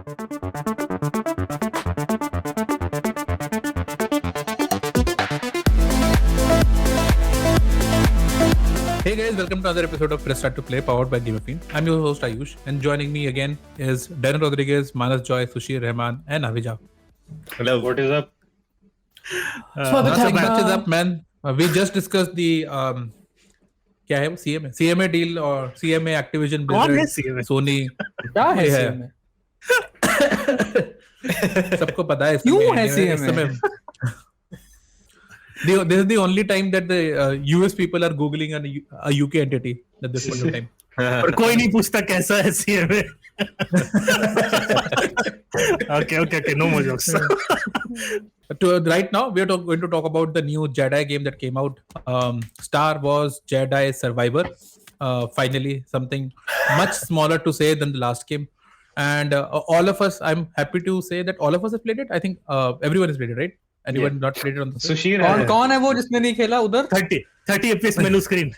Hey guys, welcome to another episode of Press Start to Play, powered by Game of Fiend. I'm your host Ayush, and joining me again is Darren Rodriguez, Manas Joy, Sushir Rahman, and Avija. Hello, what is up? Nothing much is up, man. We just discussed the क्या है वो CMA deal और CMA Activision Blizzard Sony क्या है CMA? सबको पता है क्यों है CMA? This is the only time that the US people are googling a UK entity at this point of time. और कोई नहीं पूछता कैसा है CMA. Okay, no more jokes. Right now, we are going to talk about the new Jedi game that came out, Star Wars Jedi Survivor. Finally, something much smaller to say than the last game. And all of us, I'm happy to say that all of us have played it. I think everyone has played it, right? Anyone not played it on the Sushir कौन है वो जिसने नहीं खेला उधर? 30 FPS menu screen.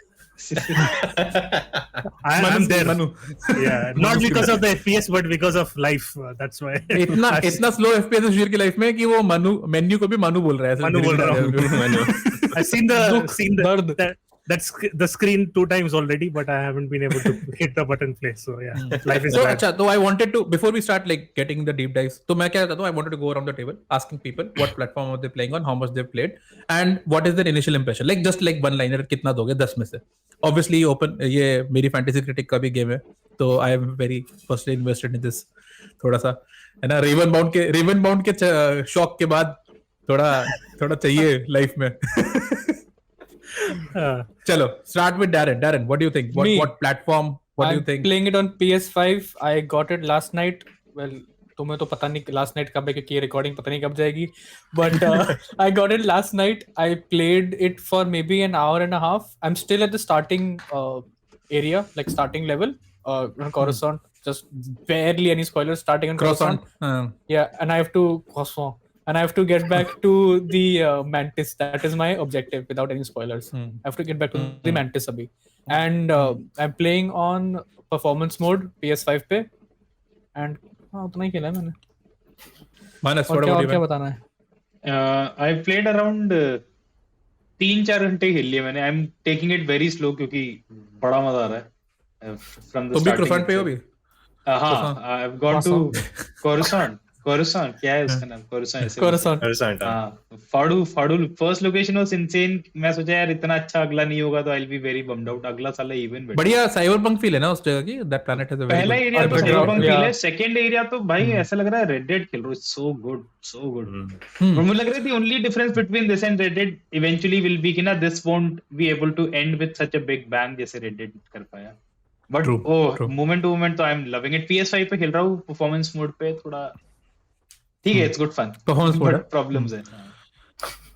I'm there. Manu. Yeah, not because of the FPS, but because of life. That's why. इतना slow FPS है सुशीर की लाइफ में कि वो मेन्यू को भी मनु बोल रहा है. Manu बोल रहा हूँ. I've seen the screen 2 times already, but I haven't been able to hit the button play. So yeah, life is bad. So I wanted to, before we start like getting the deep dives, तो मैं क्या करता हूँ, I wanted to go around the table asking people what platform are they playing on, how much they've played, and what is their initial impression. Like just like one liner, कितना दोगे 10 में से. Obviously open, ये मेरी fantasy critic का भी game है, तो I am very personally invested in this. थोड़ा सा है ना, Raven Bound के शॉक के बाद थोड़ा चाहिए लाइफ में. Chalo, start with Darren. Darren, what do you think? What platform? What do you think? I'm playing it on PS5. I got it last night. Well, तुम्हें तो पता नहीं last night कब है क्योंकि ये recording पता नहीं कब जाएगी. But I got it last night. I played it for maybe an hour and a half. I'm still at the starting area, like starting level. On Coruscant, just barely any spoilers. Starting on Coruscant. Yeah, and I have to get back to the Mantis. That is my objective without any spoilers. I have to get back to the Mantis abhi. And I'm playing on performance mode PS5 पे. And उतना ही खेला है मैंने. Manas, और क्या बताना है? I played around 3-4 घंटे खेल लिए मैंने. I'm taking it very slow क्योंकि बड़ा मजा आ रहा है. From the starting. तो भी Coruscant पे हो भी? हाँ, I've gone to Coruscant, क्या है उसका नाम? Coruscant. फाड़ू फर्स्ट लोकेशन वाज इनसेन. मैं सोचा यार इतना अच्छा अगला नहीं होगा तो I will be very bummed out. अगला साला इवन बेटर. बढ़िया साइबरपंक फील है ना उस जगह की. That planet has a very पहला एरिया तो साइबरपंक फील है. सेकंड एरिया तो भाई ऐसा लग रहा है रेड डेड खेल रहा हूं. So good. और मुझे लग रहा है the only difference between this and Red Dead eventually will be कि ना this won't be able to end with such a big bang जैसे रेड डेड कर पाया. बट मोमेंट टू मोमेंट तो I am loving it. PS5 पे खेल रहा हूं परफॉर्मेंस मोड पे. थोड़ा ठीक है, it's good fun. Performance mode. But problems है.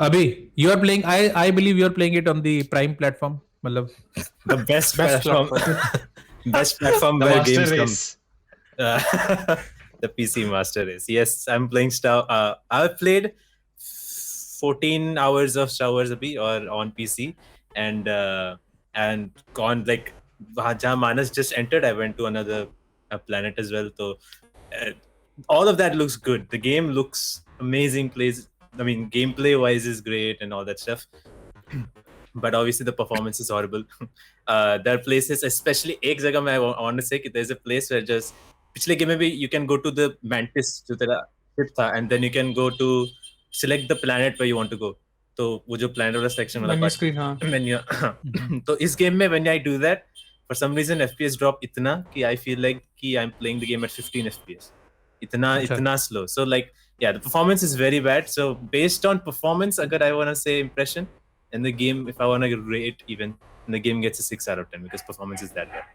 Abhi, you are playing. I believe you are playing it on the Prime platform. मतलब The best platform. Best platform where games come. The PC Master Race. Yes, I'm playing Star. I've played 14 hours of Star Wars abhi or on PC, and gone like जहाँ Manas just entered. I went to another planet as well. So. All of that looks good. The game looks amazing. Gameplay wise is great and all that stuff. But obviously the performance is horrible. There are places, especially एक जगह मैं want to say कि there's a place where just पिछले game में भी you can go to the Mantis जो तेरा ship था, and then you can go to select the planet where you want to go. तो वो जो planet वाला section वाला menu screen हाँ. Menu. तो इस game में when I do that, for some reason FPS drop इतना कि I feel like कि I'm playing the game at 15 FPS. Itna slow. So like, yeah, the performance is very bad. So based on performance, agar I want to say impression, and the game, if I want to rate even, the game gets a 6 out of 10 because performance is that bad.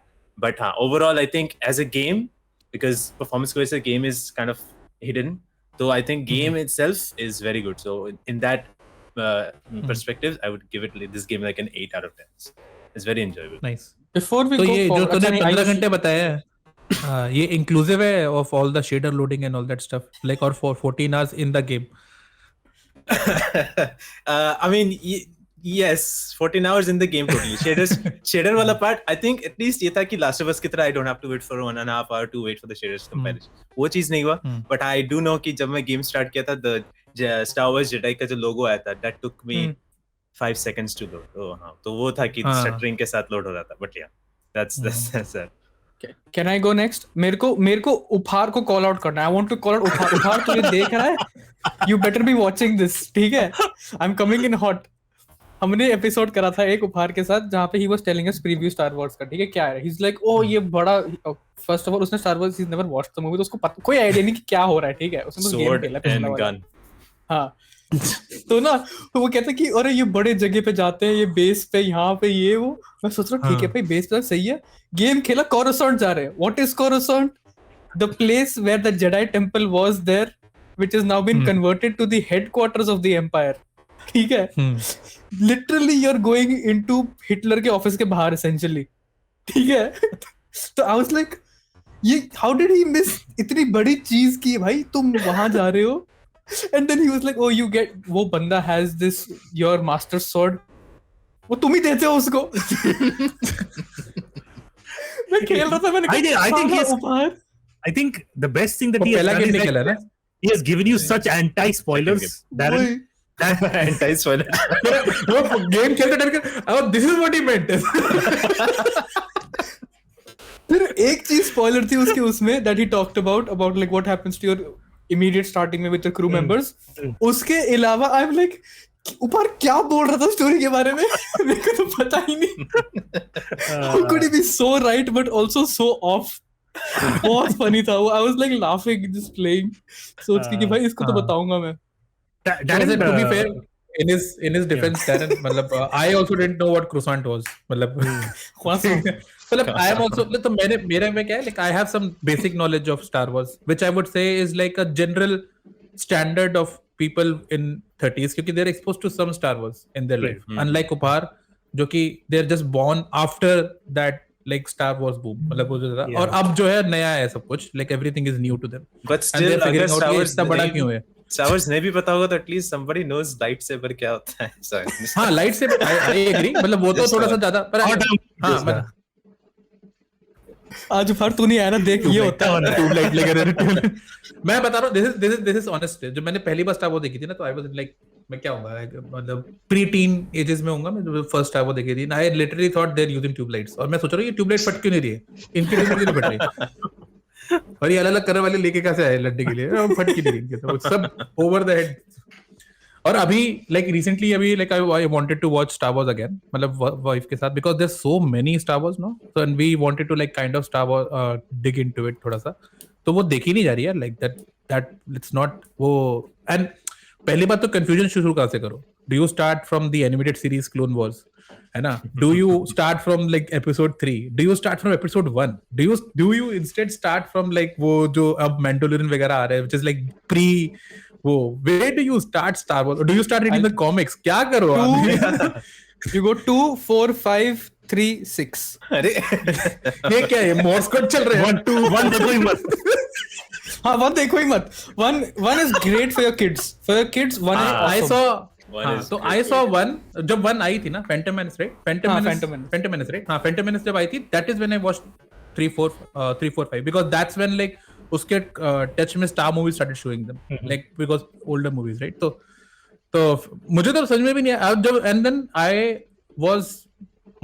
But overall, I think as a game, because performance as a game is kind of hidden, so I think game itself is very good. So in that perspective, I would give it this game like an 8 out of 10. It's very enjoyable. Nice. Before we तो go ये जो forward, तूने 15 घंटे बताया है, ये inclusive है of all the shader loading and all that stuff, like or for 14 hours in the game. I mean, Yes, 14 hours in the game totally. Shader wala part, I think at least ये था कि Last of Us की तरह I don't have to wait for 1.5 hour to wait for the shaders comparison. वो चीज नहीं हुआ. But I do know कि जब मैं game start किया था, the Star Wars Jedi का जो logo आया था, that took me 5 seconds to load. Oh हाँ, तो वो था कि stuttering के साथ load हो रहा था. But yeah, that's that. Can I go next? मेरे को उपहार को call out करना है. I want to call out उपहार तुझे देख रहा है? You better be watching this. ठीक है? I'm coming in hot. हमने एपिसोड करा था एक उपहार के साथ जहाँ पे he was telling us preview Star Wars का, ठीक है, क्या है. He's like, oh ये बड़ा, first of all उसने Star Wars he's never watched the movie, तो उसको कोई आइडिया नहीं कि क्या हो रहा है, ठीक है. उसने बस गेम खेला पिछला वाला. हाँ. तो ना वो कहता है कि अरे ये बड़े जगह पे जाते हैं, ये बेस पे यहाँ पे ये वो. मैं सोच रहा हूँ ठीक है भाई, बेस पे सही है. गेम खेला, कोरोसॉन्ट जा रहे हैं. What is कोरोसॉन्ट? The place where the Jedi temple was there, which has now been converted to the headquarters of the Empire. ठीक है. Literally you are going into Hitler के ऑफिस के बाहर एसेंशियली, ठीक है. तो आई वाज लाइक, ये how did he miss इतनी बड़ी चीज की भाई, तुम वहां जा रहे हो. And then he was like, oh you get, वो बंदा has this your master sword, वो तुम ही देते हो उसको. मैं खेल रहा था, मैंने I think the best thing that he has done is that he has given you such anti-spoilers, Darren. Anti-spoiler. वो गेम खेलते time this is what he meant. फिर एक चीज स्पॉइलर थी उसके उसमें, that he talked about like what happens to your immediate starting में with the crew members. उसके अलावा आई एम लाइक, ऊपर क्या बोल रहा था स्टोरी के बारे में, मेरे को तो पता ही नहीं. How could he be so right but also so off? बहुत फनी था वो. I was like laughing just playing, सोच के कि भाई इसको तो बताऊंगा मैं. Darren, to be fair, in his defense, Darren, मतलब I also didn't know what croissant was. मतलब I am also, तो मेरे में क्या है, like I have some basic knowledge of Star Wars, which I would say is like a general standard of people in 30s, क्योंकि they're exposed to some Star Wars in their life. Unlike उपहार, जो कि they're just born after that like Star Wars boom, मतलब वो जो था, और अब जो है नया है सब कुछ, like everything is new to them. But still, अगर Star Wars इतना बड़ा क्यों है? Star Wars नहीं भी पता होगा तो at least somebody knows lightsaber क्या होता है. हाँ, lightsaber, I agree, मतलब वो तो थोड़ा सा ज्यादा, पर हाँ, आज फर तू नहीं आया ना, देख ये होता है ट्यूबलाइट लेकर. मैं बता रहा हूँ, this is honest. जब मैंने पहली बार स्टार वॉर्स देखी थी ना, तो आई वाज लाइक, मैं क्या होगा, मतलब प्री टीन एजेस में होऊंगा मैं जब फर्स्ट स्टार वॉर्स देखी थी. I literally thought they are using tube lights, और मैं सोच रहा हूँ ये ट्यूबलाइट फट क्यों नहीं रही है, इनके लिए क्यों नहीं फट रही, और ये अलग अलग करने वाले लेके कैसे आए लड़ने के लिए, फट की नहीं, तो सब ओवर द हेड. और अभी लाइक रिसेंटली अभी like I wanted to watch Star Wars again, मतलब वाइफ के साथ, because there so many Star Wars no, so and we wanted to like kind of Star Wars dig into it थोड़ा सा. तो वो देखी नहीं जा रही है, लाइक दैट इट्स नॉट वो. एंड पहली बात तो कंफ्यूजन शुरू कहाँ से करो. Do you start from the animated series clone Wars, है ना? Do you start from like episode 3? Do you start from episode 1? Do you instead start from like वो जो अब मैंडोलियन वगैरह आ रहे हैं, व्हिच इज लाइक प्री वो. where do you start Star Wars, or do you start reading the comics? क्या करो आप? You go 2 4 5 3 6. अरे ये क्या है, मोर्स कोड चल रहे हैं? 1 2 1 देखो ही मत. हाँ, 1 देखो ही मत. 1 is great for your kids. For your kids, 1 is awesome. I saw, तो I saw 1 जब 1 आई थी ना, Phantom Menace, right? Phantom Menace, right? हाँ, Phantom Menace जब आई थी, that is when I watched 3 4 5, because that's when like उसके touch में star movies started showing them, like because older movies, right? तो मुझे तो समझ में भी नहीं आया जब, and then I was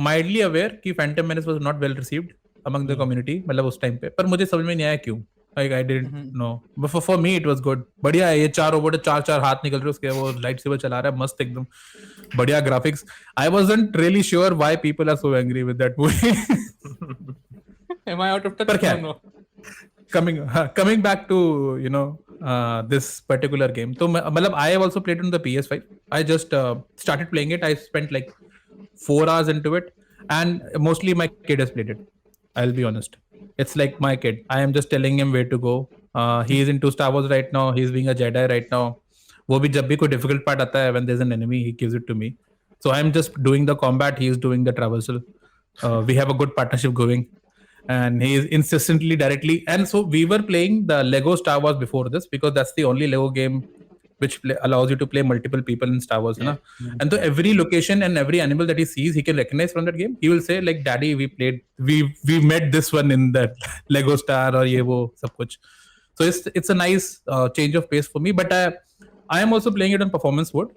mildly aware कि phantom menace was not well received among the community, मतलब उस टाइम पे, पर मुझे समझ में नहीं आया क्यों. Like I didn't know, but for me it was good. बढ़िया है, ये 4 रोबोट, 4 हाथ निकल रहे उसके, वो लाइट सेबर चला रहा है, मस्त एकदम बढ़िया graphics. I wasn't really sure why people are so angry with that movie. Am I out of touch? No. Coming back to this particular game, so मतलब I have also played on the PS5. I just started playing it. I spent like 4 hours into it, and mostly my kid has played it. I'll be honest, it's like my kid. I am just telling him where to go. He is into Star Wars right now. He's being a Jedi right now. वो भी जब भी कोई difficult part आता है, when there's an enemy, he gives it to me. So I'm just doing the combat. He is doing the traversal. We have a good partnership going. And he is insistently directly, and so we were playing the Lego Star Wars before this, because that's the only Lego game which allows you to play multiple people in Star Wars, na? And so every location and every animal that he sees, he can recognize from that game. He will say like, "Daddy, we met this one in that Lego Star or ye wo sab kuch." So it's a nice change of pace for me. But I am also playing it on performance mode.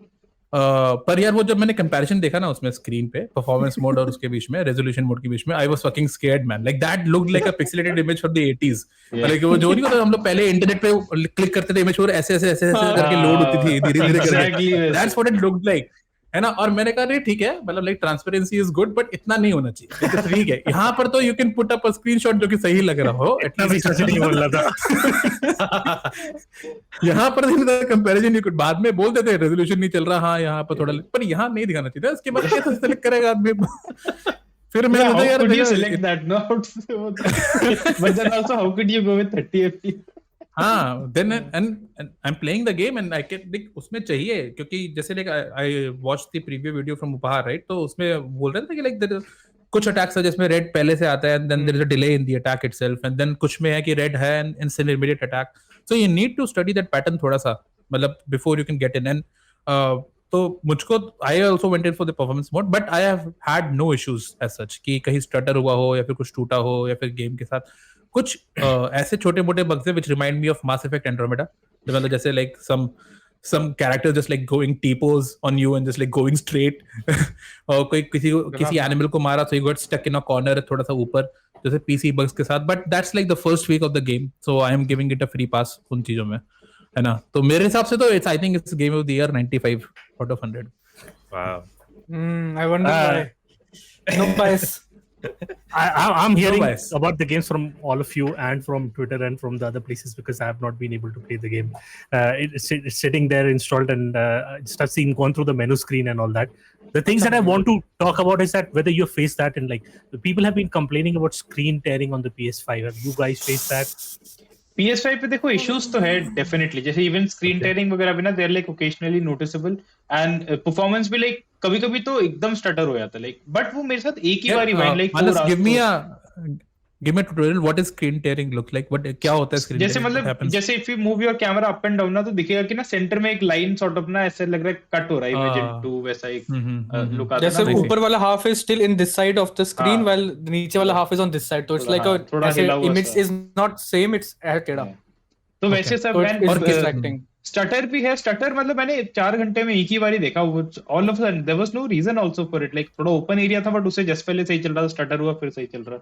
पर यार वो जब मैंने comparison देखा ना उसमें screen पे performance mode और उसके बीच में रेजोल्यूशन मोड के बीच में I was fucking scared man like that looked like a pixelated image from the 80s like वो जो नहीं होता हम लोग पहले इंटरनेट पे क्लिक करते थे इमेज और ऐसे करके लोड होती थी धीरे-धीरे करके that's what it looked like है ना और मैंने कहा नहीं ठीक है मतलब like transparency is good but इतना नहीं होना चाहिए ठीक है यहाँ पर तो you can put up a screenshot जो कि सही लग रहा हो इतना भी सच नहीं बोल रहा था यहाँ पर कंपैरिजन यू कुड बाद में बोल देते रेजोल्यूशन नहीं चल रहा हाँ यहाँ पर थोड़ा पर यहाँ नहीं दिखाना चाहिए इसके बाद कैसे सेलेक्ट करेगा आदमी फिर मैं यार select that no but then also how could you go with 30 fps हाँ then and I'm playing the game and I can like उसमें चाहिए क्योंकि जैसे like I watched the preview video from उपहार right तो उसमें बोल रहे थे कि like कुछ अटैक्स है जिसमें रेड पहले से आता है and then there is a delay in the attack itself and then कुछ में है कि रेड है and instant immediate attack so you need to study that pattern थोड़ा सा मतलब before you can get in and तो मुझको I also went in for the performance mode but I have had no issues as such कि कहीं stutter हुआ हो या फिर कुछ टूटा हो या फिर गेम के साथ कुछ ऐसे छोटे मोटे बग्स हैं which remind me of Mass Effect Andromeda मतलब जैसे like some characters just like going T-pose on you and just like going straight और कोई किसी एनिमल को मारा so you got stuck in a corner थोड़ा सा ऊपर जैसे PC bugs के साथ but that's like the first week of the game so I am giving it a free pass उन चीजों में है ना तो मेरे हिसाब से तो I think it's game of the year 95 out of 100 wow I wonder why no bias I'm hearing about the games from all of you and from Twitter and from the other places because I have not been able to play the game. It's sitting there installed and just I've seen gone through the menu screen and all that. The things that I want to talk about is that whether you face that and like the people have been complaining about screen tearing on the PS5. Have you guys faced that? PS5 पे देखो issues तो है definitely जैसे even screen tearing वगैरह भी ना they are like occasionally noticeable and performance भी like कभी-कभी तो एकदम स्टटर हो जाता है लाइक बट वो मेरे साथ एक ही बार ही like give me a tutorial what is screen tearing look like what क्या होता है screen जैसे मतलब जैसे if you move your camera up and down ना तो दिखेगा कि ना सेंटर में एक लाइन सॉर्ट ऑफ ना ऐसे लग रहा है कट हो रहा है इमेज इनटू वैसा एक लुक आता है जैसे ऊपर वाला half is still in this side of the screen while नीचे वाला half is on this side तो it's like a image is not same it's टेढ़ा तो वैसे सब और डिस्ट्रैक्टिंग स्टटर भी है स्टटर मतलब मैंने 4 घंटे में एक ही बार ही देखा all of sudden there was no reason also for it like थोड़ा ओपन एरिया था बट उससे जस्ट पहले सही चल रहा था स्टटर हुआ फिर सही चल रहा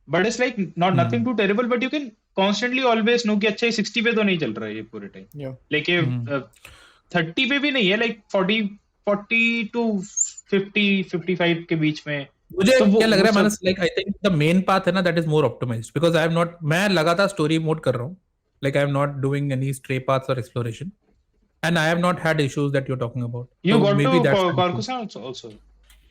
but it's like not nothing too terrible but you can constantly always know कि अच्छा 60 पे तो नहीं चल रहा है ये पूरे टाइम लेकिन 30 पे भी नहीं है लाइक 40 टू 55 के बीच में मुझे तो क्या लग रहा है Manas like I think the main path है ना that is more optimized because I have not मैं लगातार स्टोरी मोड कर रहा हूं like I'm not doing any stray paths or exploration and I have not had issues that you're talking about you so got maybe to Coruscant also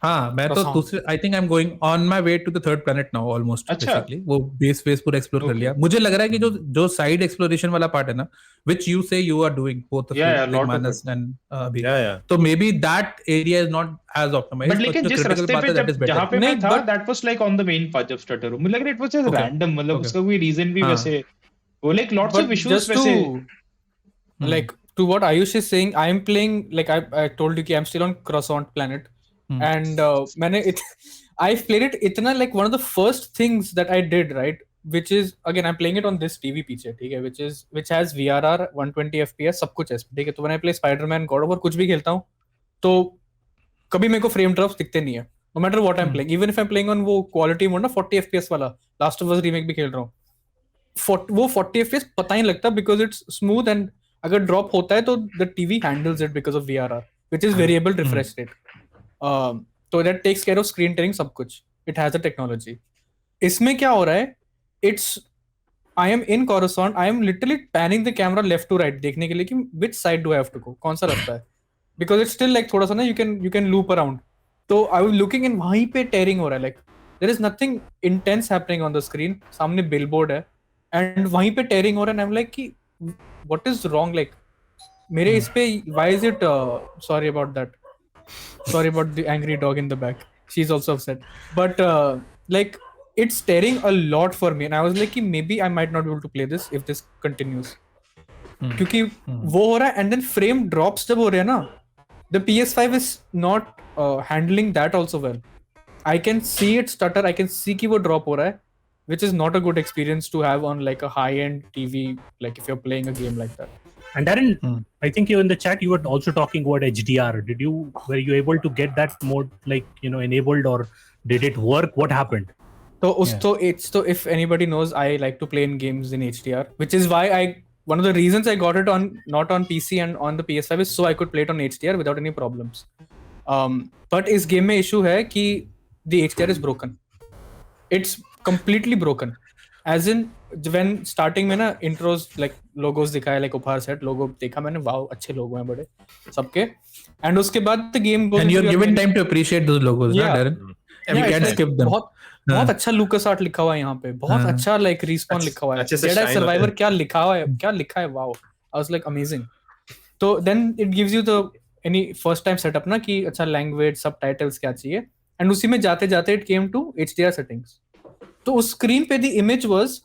हाँ मैं तो दूसरे I think I'm going on my way to the third planet now almost basically वो base पूरा explore कर लिया मुझे लग रहा है कि जो side exploration वाला part है ना which you say you are doing both of you like Manas and Abhi so maybe that area is not as optimized but लेकिन जिस रास्ते पे जहाँ पे मैं था that was like on the main path of stutter मुझे लग रहा है it was just random मतलब उसका कोई reason भी वैसे like lots of issues just to like to what Ayush is saying I am playing like I told you कि I'm still on Croissant planet and I've played it itna like one of the first things that I did right which is again I'm playing it on this TV पीछे ठीक है which has VRR 120 FPS सब कुछ है ठीक है तो when I play Spider-Man God of War कुछ भी खेलता हूँ तो कभी मेरे को फ्रेम ड्रॉप्स दिखते नहीं है no matter what I'm playing even if I'm playing on वो quality mode ना 40 FPS वाला Last of Us remake भी खेल रहा हूँ वो 40 FPS पता ही नहीं लगता because it's smooth and अगर ड्रॉप होता है तो the TV handles it because of VRR which is variable refresh rate so that takes care of screen tearing सब कुछ it has a technology इसमें क्या हो रहा है it's I am in Coruscant I am literally panning the camera left to right देखने के लिए कि which side do I have to go कौन सा रास्ता है because it's still like थोड़ा सा ना you can loop around तो I was looking in वहीं पे tearing हो रहा है like there is nothing intense happening on the screen सामने billboard है and वहीं पे tearing हो रहा है and I'm like कि what is wrong like मेरे इस पे why is it sorry about the angry dog in the back she's also upset but like it's tearing a lot for me and I was like कि maybe I might not be able to play this if this continues क्योंकि वो हो रहा है, and then frame drops जब हो रहे हैं ना, the PS5 is not handling that also well. I can see it stutter, I can see कि वो drop हो रहा है, which is not a good experience to have on like a high-end TV, like if you're playing a game like that. And Darren, I think you in the chat you were also talking about HDR. Were you able to get that mode like enabled, or did it work? What happened? So if anybody knows, I like to play in games in HDR, which is why one of the reasons I got it on not on PC and on the PS5 is so I could play it on HDR without any problems. But इस game में issue है कि the HDR is broken. It's completely broken. As in when starting में ना intros like logos दिखाए, like उपहार set logo देखा मैंने, wow अच्छे logo हैं बड़े सबके, and उसके बाद the game goes. And you're given time to appreciate those logos, Yeah. ना Darren? You can't skip them. बहुत अच्छा लूकस आर्ट लिखा हुआ है यहाँ पे, बहुत अच्छा लाइक रिस्पॉन लिखा हुआ है, जेडाई सर्वाइवर क्या लिखा है, wow, I was like amazing. तो then it gives you the any first time setup ना कि अच्छा लैंग्वेज सबटाइटल्स क्या चाहिए, एंड उसी में जाते जाते it came to HDR settings. तो उस स्क्रीन पे the image was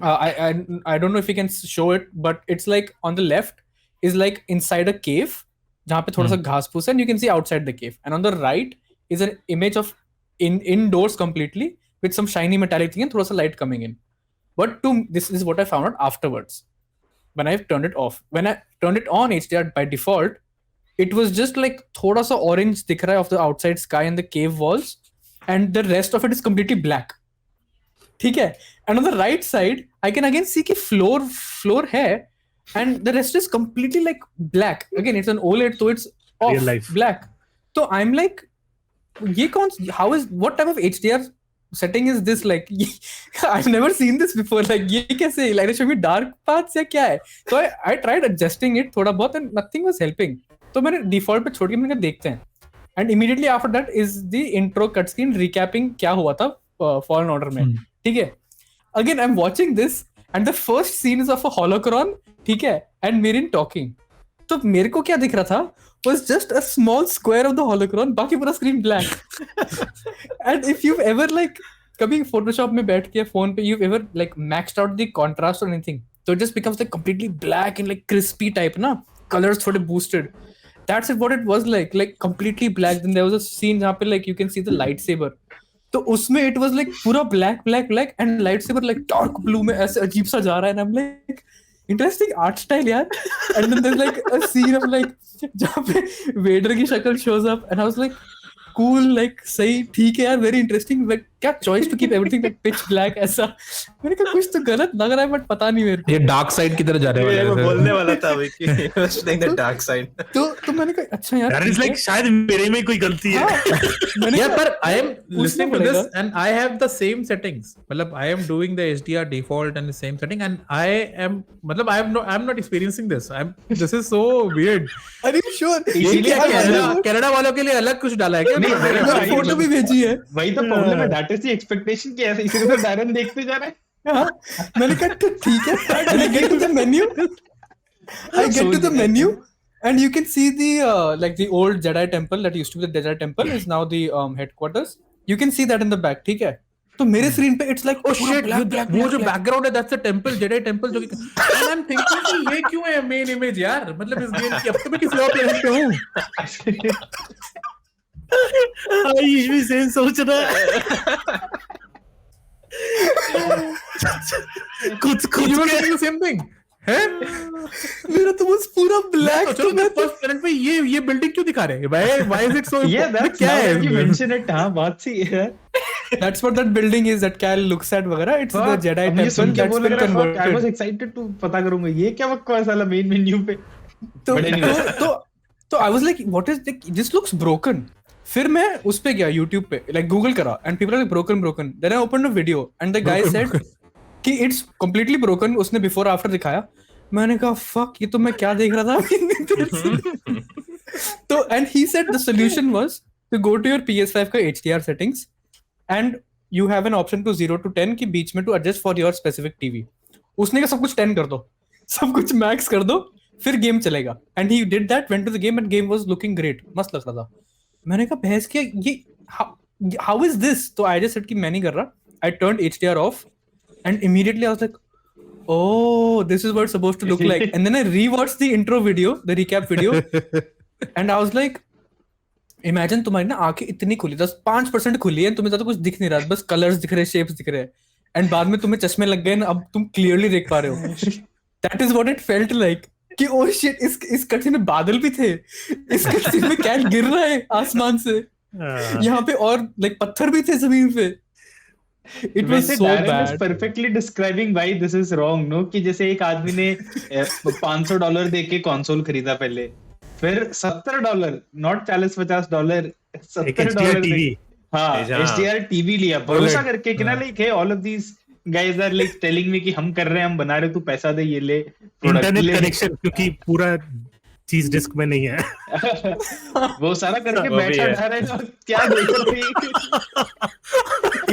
I don't know if you can show it, but it's like on the left is like inside a cave जहाँ पे थोड़ा सा घास फूस है, and you can see outside the cave, and on the right is an image of indoors completely with some shiny metallic thing and thoda sa light coming in. But this is what I found out afterwards when I turned it off. When I turned it on HDR by default, it was just like thoda sa orange dikh raha hai of the outside sky and the cave walls, and the rest of it is completely black. ठीक है, and on the right side I can again see कि floor है, and the rest is completely like black. Again, it's an OLED, so it's off, Real life. black. So I'm like, what type of HDR setting is this? Like, I've never seen this before. Like, ये कैसे? Like, show me dark paths या क्या है? So I tried adjusting it थोड़ा बहुत, and nothing was helping. तो मैंने default पे छोड़ के मैंने कहा देखते हैं. And immediately after that is the intro cutscene recapping क्या हुआ था Fallen Order में. ठीक है? Again, I'm watching this, and the first scene is of a holocron. ठीक है? And Mirin talking. तो मेरे को क्या दिख रहा था was just a small square of the holocron, बाकी पूरा screen black. And if you've ever like कभी Photoshop में बैठ के phone पे you've ever like maxed out the contrast or anything, so it just becomes like completely black and like crispy type ना, colors थोड़े boosted. That's what it was like completely black. Then there was a scene जहाँ पे like you can see the lightsaber. तो उसमें it was like पूरा black and lightsaber like dark blue में ऐसे अजीब सा जा रहा है, and I'm like interesting art style यार. And then there's like a scene of like जहाँ पे वेडर की शक्ल shows up, and I was like cool, like सही, ठीक है यार, very interesting. Like क्या choice to keep everything like pitch black ऐसा. मैंने कहा कुछ तो गलत लग रहा है, बट पता नहीं मेरे को. ये डार्क साइड की तरह जा रहे हैं. मैं बोलने वाला था भाई कि was like the dark side. तो मैंने कहा अच्छा यार, That is like शायद मेरे में कोई गलती है. Yeah, but I am listening to this and I have the same settings. मतलब I am doing the HDR default and the same setting, and I'm not experiencing this. This is so weird. Are you sure? Canada वालों के लिए अलग कुछ डाला है क्या? मैंने फोटो भी भेजी है. वही तो प्रॉब्लम है, दैट इज द एक्सपेक्टेशन कि ऐसे इसी तरह डायरन देखते जा रहे हैं. मैंने कहा तो ठीक है. And I get to the menu, and you can see the like the old Jedi temple that used to be the Jedi temple is now the headquarters. You can see that in the back. ठीक है. तो मेरे screen पे it's like oh shit, वो जो background है that's the temple, Jedi temple जो कि and I'm thinking कि ये क्यों है मेन इमेज यार, मतलब इस गेम की अब तो मैं किसी और प्लेनेट पे हूँ. आयुष भी सेम सोच रहा है. कुछ You were saying the same thing. है? मेरा तो बस पूरा ब्लैक. चलो मैं फर्स्ट प्लेनेट पे ये बिल्डिंग क्यों दिखा रहे हैं? Why is it so? Yeah, that's क्या है? you mention it. हाँ, बात सी है. That's what that building is that Cal looks at वगैरह. It's the Jedi temple that's been converted. I was excited to पता करूँगा ये क्या बकवास वाला मेन मेन्यू पे. तो I was like, what is this? Looks broken. फिर मैं उस पे गया YouTube पे, like Google करा, and people are like broken. Then I opened a video and the guy said कि it's completely broken. उसने before after दिखाया. मैंने कहा fuck, ये तो मैं क्या देख रहा था. तो and he said the solution was to go to your PS5 का HDR settings and you have an option to 0 to 10 कि बीच में to adjust for your specific TV. उसने कहा सब कुछ 10 कर दो, सब कुछ max कर दो, फिर गेम चलेगा. And he did that, went to the game and game was looking great. मस्त लग रहा था. मैंने कहा बहस किया ये how is this? तो I just said कि मैं नहीं कर रहा. I turned HDR off and immediately I was like oh, this is what it's supposed to look like. And then I rewatched the intro video, the recap video, and I was like, imagine तुम्हारी ना आंखें इतनी खुली 5% खुली है, तुम्हें ज्यादा कुछ दिख नहीं रहा, बस कलर्स दिख रहे, शेप्स दिख रहे हैं, एंड बाद में तुम्हें चश्मे लग गए ना, अब तुम क्लियरली देख पा रहे हो. That is what it felt like. कि oh shit, इस कटसीन में बादल भी थे, इस कटसीन में कैट गिर रहा है आसमान से, यहाँ पे और लाइक पत्थर भी थे जमीन पे. It was so Darren bad. is perfectly describing why this is wrong, no? कि जैसे एक आदमी ने $500 दे के कंसोल खरीदा पहले, फिर $70, not $40-50, $70 हाँ HDR TV लिया, भरोसा करके कि ना लाइक है all of these guys are like telling me कि हम कर रहे हैं, हम बना रहे, तू पैसा दे, ये ले इंटरनेट कनेक्शन, क्योंकि पूरा चीज डिस्क में नहीं है. वो सारा करके बैठा रहा है, क्या देख रहे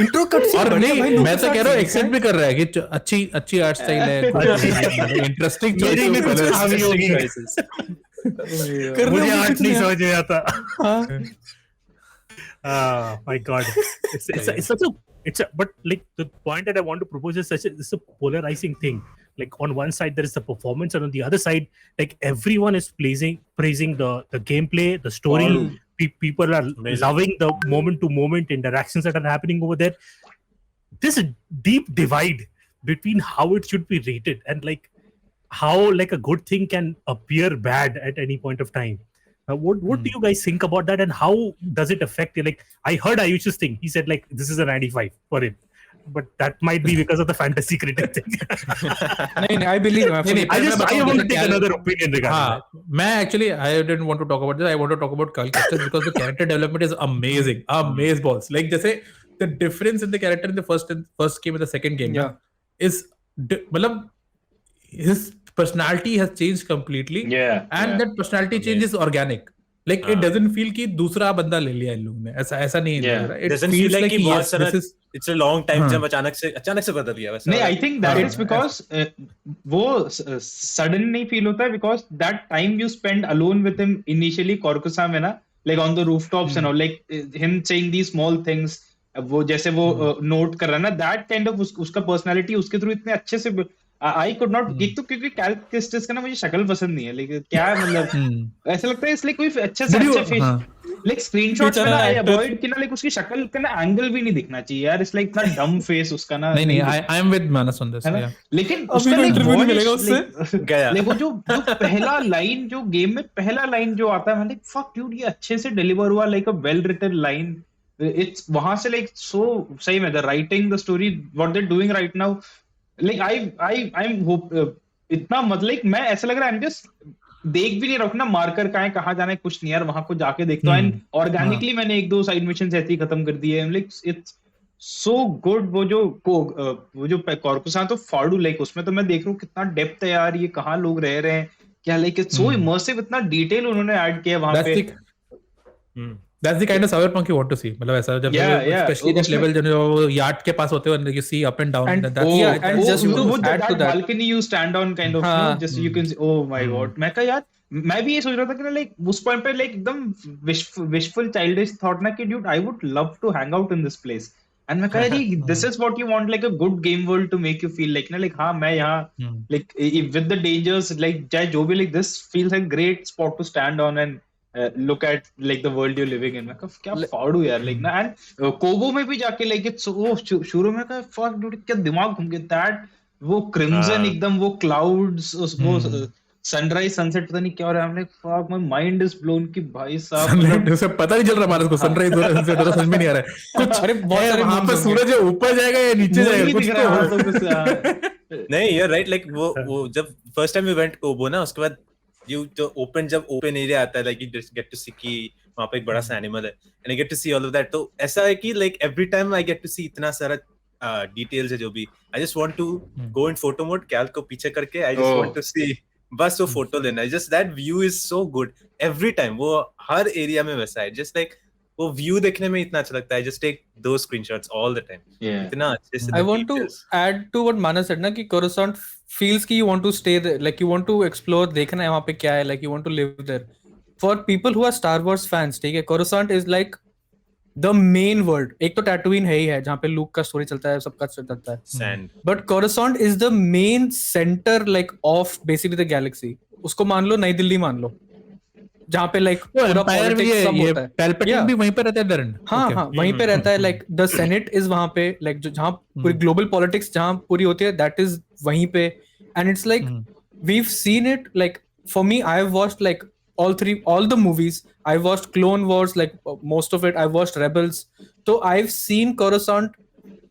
इंट्रो कट और नहीं, मैं तो कह रहा हूँ एक्सेप्ट भी कर रहा है कि अच्छी आर्ट स्टाइल है, इंटरेस्टिंग चॉइस. मुझे आर्ट नहीं समझ में आता. My God, it's such a but like the point that I want to propose is it's a polarizing thing. Like on one side there is the performance, and on the other side, like everyone is praising the gameplay, the story. People are loving the moment to moment interactions that are happening over there. There's a deep divide between how it should be rated and like how like a good thing can appear bad at any point of time. What do you guys think about that, and how does it affect you? Like I heard Ayush's thing. He said like this is a 95 for him, but that might be because of the fantasy critic thing. नहीं, I believe. I want to take another opinion regarding that. मैं actually I didn't want to talk about this. I want to talk about Carl Kestis because the character development is amazing, amazeballs. Like जैसे the difference in the character in the first game and the second game is मतलब his personality has changed completely, and that personality change is organic. Like it doesn't feel कि दूसरा बंदा ले लिया इन लोगों ने, ऐसा नहीं है. It doesn't feel like कि बहुत सारा it's a long time जब अचानक से बदल गया वैसा. नहीं, I think that is because वो sudden नहीं feel होता है, because that time you spend alone with him initially Coruscant में ना, like on the rooftops and all, like him saying these small things, वो जैसे वो note कर रहा है ना, that kind of उसका personality उसके through इतने अच्छे से I could not एक तो क्योंकि कैल केस्टिस का ना मुझे शक्ल पसंद नहीं है, लेकिन क्या मतलब ऐसा लगता है इसलिए कोई अच्छे से अच्छा फेस लाइक स्क्रीनशॉट्स में ना आई अवॉइड कि ना लाइक उसकी शक्ल का ना एंगल भी नहीं दिखना चाहिए यार. इट्स लाइक इतना डम फेस उसका ना. नहीं I am with Manas on this. लेकिन उसका इंटरव्यू नहीं मिलेगा उससे गया. लेकिन वो जो पहला लाइन, जो गेम में पहला लाइन जो आता है, मैं लाइक फक ड्यूड, ये अच्छे से डिलीवर हुआ, like a well written line. It's वहां से लाइक सो सही में the writing, the story, what they are doing right now, like I hope इतना मतलब मैं ऐसा लग रहा है आई एम जस्ट देख भी नहीं रखना मार्कर कहाँ जाना है, कुछ नहीं यार, वहां को जाके देखता हूँ. एंड ऑर्गेनिकली मैंने 1-2 साइड मिशंस ऐसे ही खत्म कर दिए. Like it's so good. वो जो कॉर्कुसेंट तो फाड़ू, लाइक उसमें तो मैं देख रहा हूँ कितना डेप्थ है यार, ये कहाँ लोग रह रहे हैं क्या, लाइक इट्स सो इमर्सिव, इतना डिटेल उन्होंने ऐड किया वहां पे. That's the kind of cyberpunk you want to see. मतलब ऐसा जब especially that level जो yacht के पास होते हैं, you see up and down. And just to add to that, balcony you stand on kind of, just you can see, oh my god. मैं कहा यार, मैं भी ये सोच रहा था कि ना लाइक उस पॉइंट पे लाइक एकदम wishful childish thought ना कि dude I would love to hang out in this place. And मैं कहा यार this is what you want, like a good game world to make you feel like ना like हाँ मैं यहाँ like with the dangers, like चाहे जो भी, like this feels like great spot to stand on and look at like the world you're living in. मैं कहा क्या फाड़ू यार, like ना. एंड कोबो में भी जाके like it's शुरू में कहा fuck dude, क्या दिमाग घूम गया. दैट वो क्रिम्सन एकदम, वो क्लाउड्स, वो सनराइज सनसेट, पता नहीं क्या हो रहा है. हमने fuck my mind is blown कि भाई साहब उसे पता नहीं चल रहा हमारे को सनराइज हो रहा है, सनसेट हो रहा है, समझ में नहीं आ रहा है कुछ. अरे बहुत सारे वहां पे सूरज ऊपर जाएगा या नीचे जाएगा कुछ तो नहीं. you're right, like वो जब first time we went Koboh ना, उसके बाद जब ओपन एरिया आता है, like you get to see कि वहां पे एक बड़ा सा एनिमल है, and I get to see all of that. तो ऐसा है कि like every time I get to see इतना सारा डिटेल्स है जो भी, I just want to go in photo mode, Cal को पीछे करके आई जस्ट वांट टू सी, बस वो फोटो लेना है. Just that view is so good every time. वो हर एरिया में वैसा है, जस्ट लाइक वो व्यू देखने में इतना अच्छा लगता है. जस्ट टेक दो स्क्रीनशॉट्स ऑल द टाइम. इतना अच्छे से. I want to add to what Manas said ना कि Coruscant feels कि you want to stay there, like you want to explore, देखना है वहाँ पे क्या है, like you want to live there. For people who are Star Wars fans, ठीक है, Coruscant is like the main world, एक तो Tatooine है ही है जहाँ पे Luke का story चलता है, सबका चलता है. Sand. But Coruscant is the main center like of basically the galaxy. उसको मान लो नई दिल्ली मान लो, जहाँ पे like पूरा एम्पायर भी politics है, सब ये होता है. पैल्पैटिन Yeah. भी वहीं पे रहता है दरन. हाँ वहीं पे रहता है. like the Senate is वहाँ पे, like जो जहाँ पूरी global politics जहाँ पूरी होती है, that is वहीं पे. And it's like we've seen it. Like for me, I've watched like all the movies. I watched Clone Wars, like most of it. I watched Rebels. So I've seen Coruscant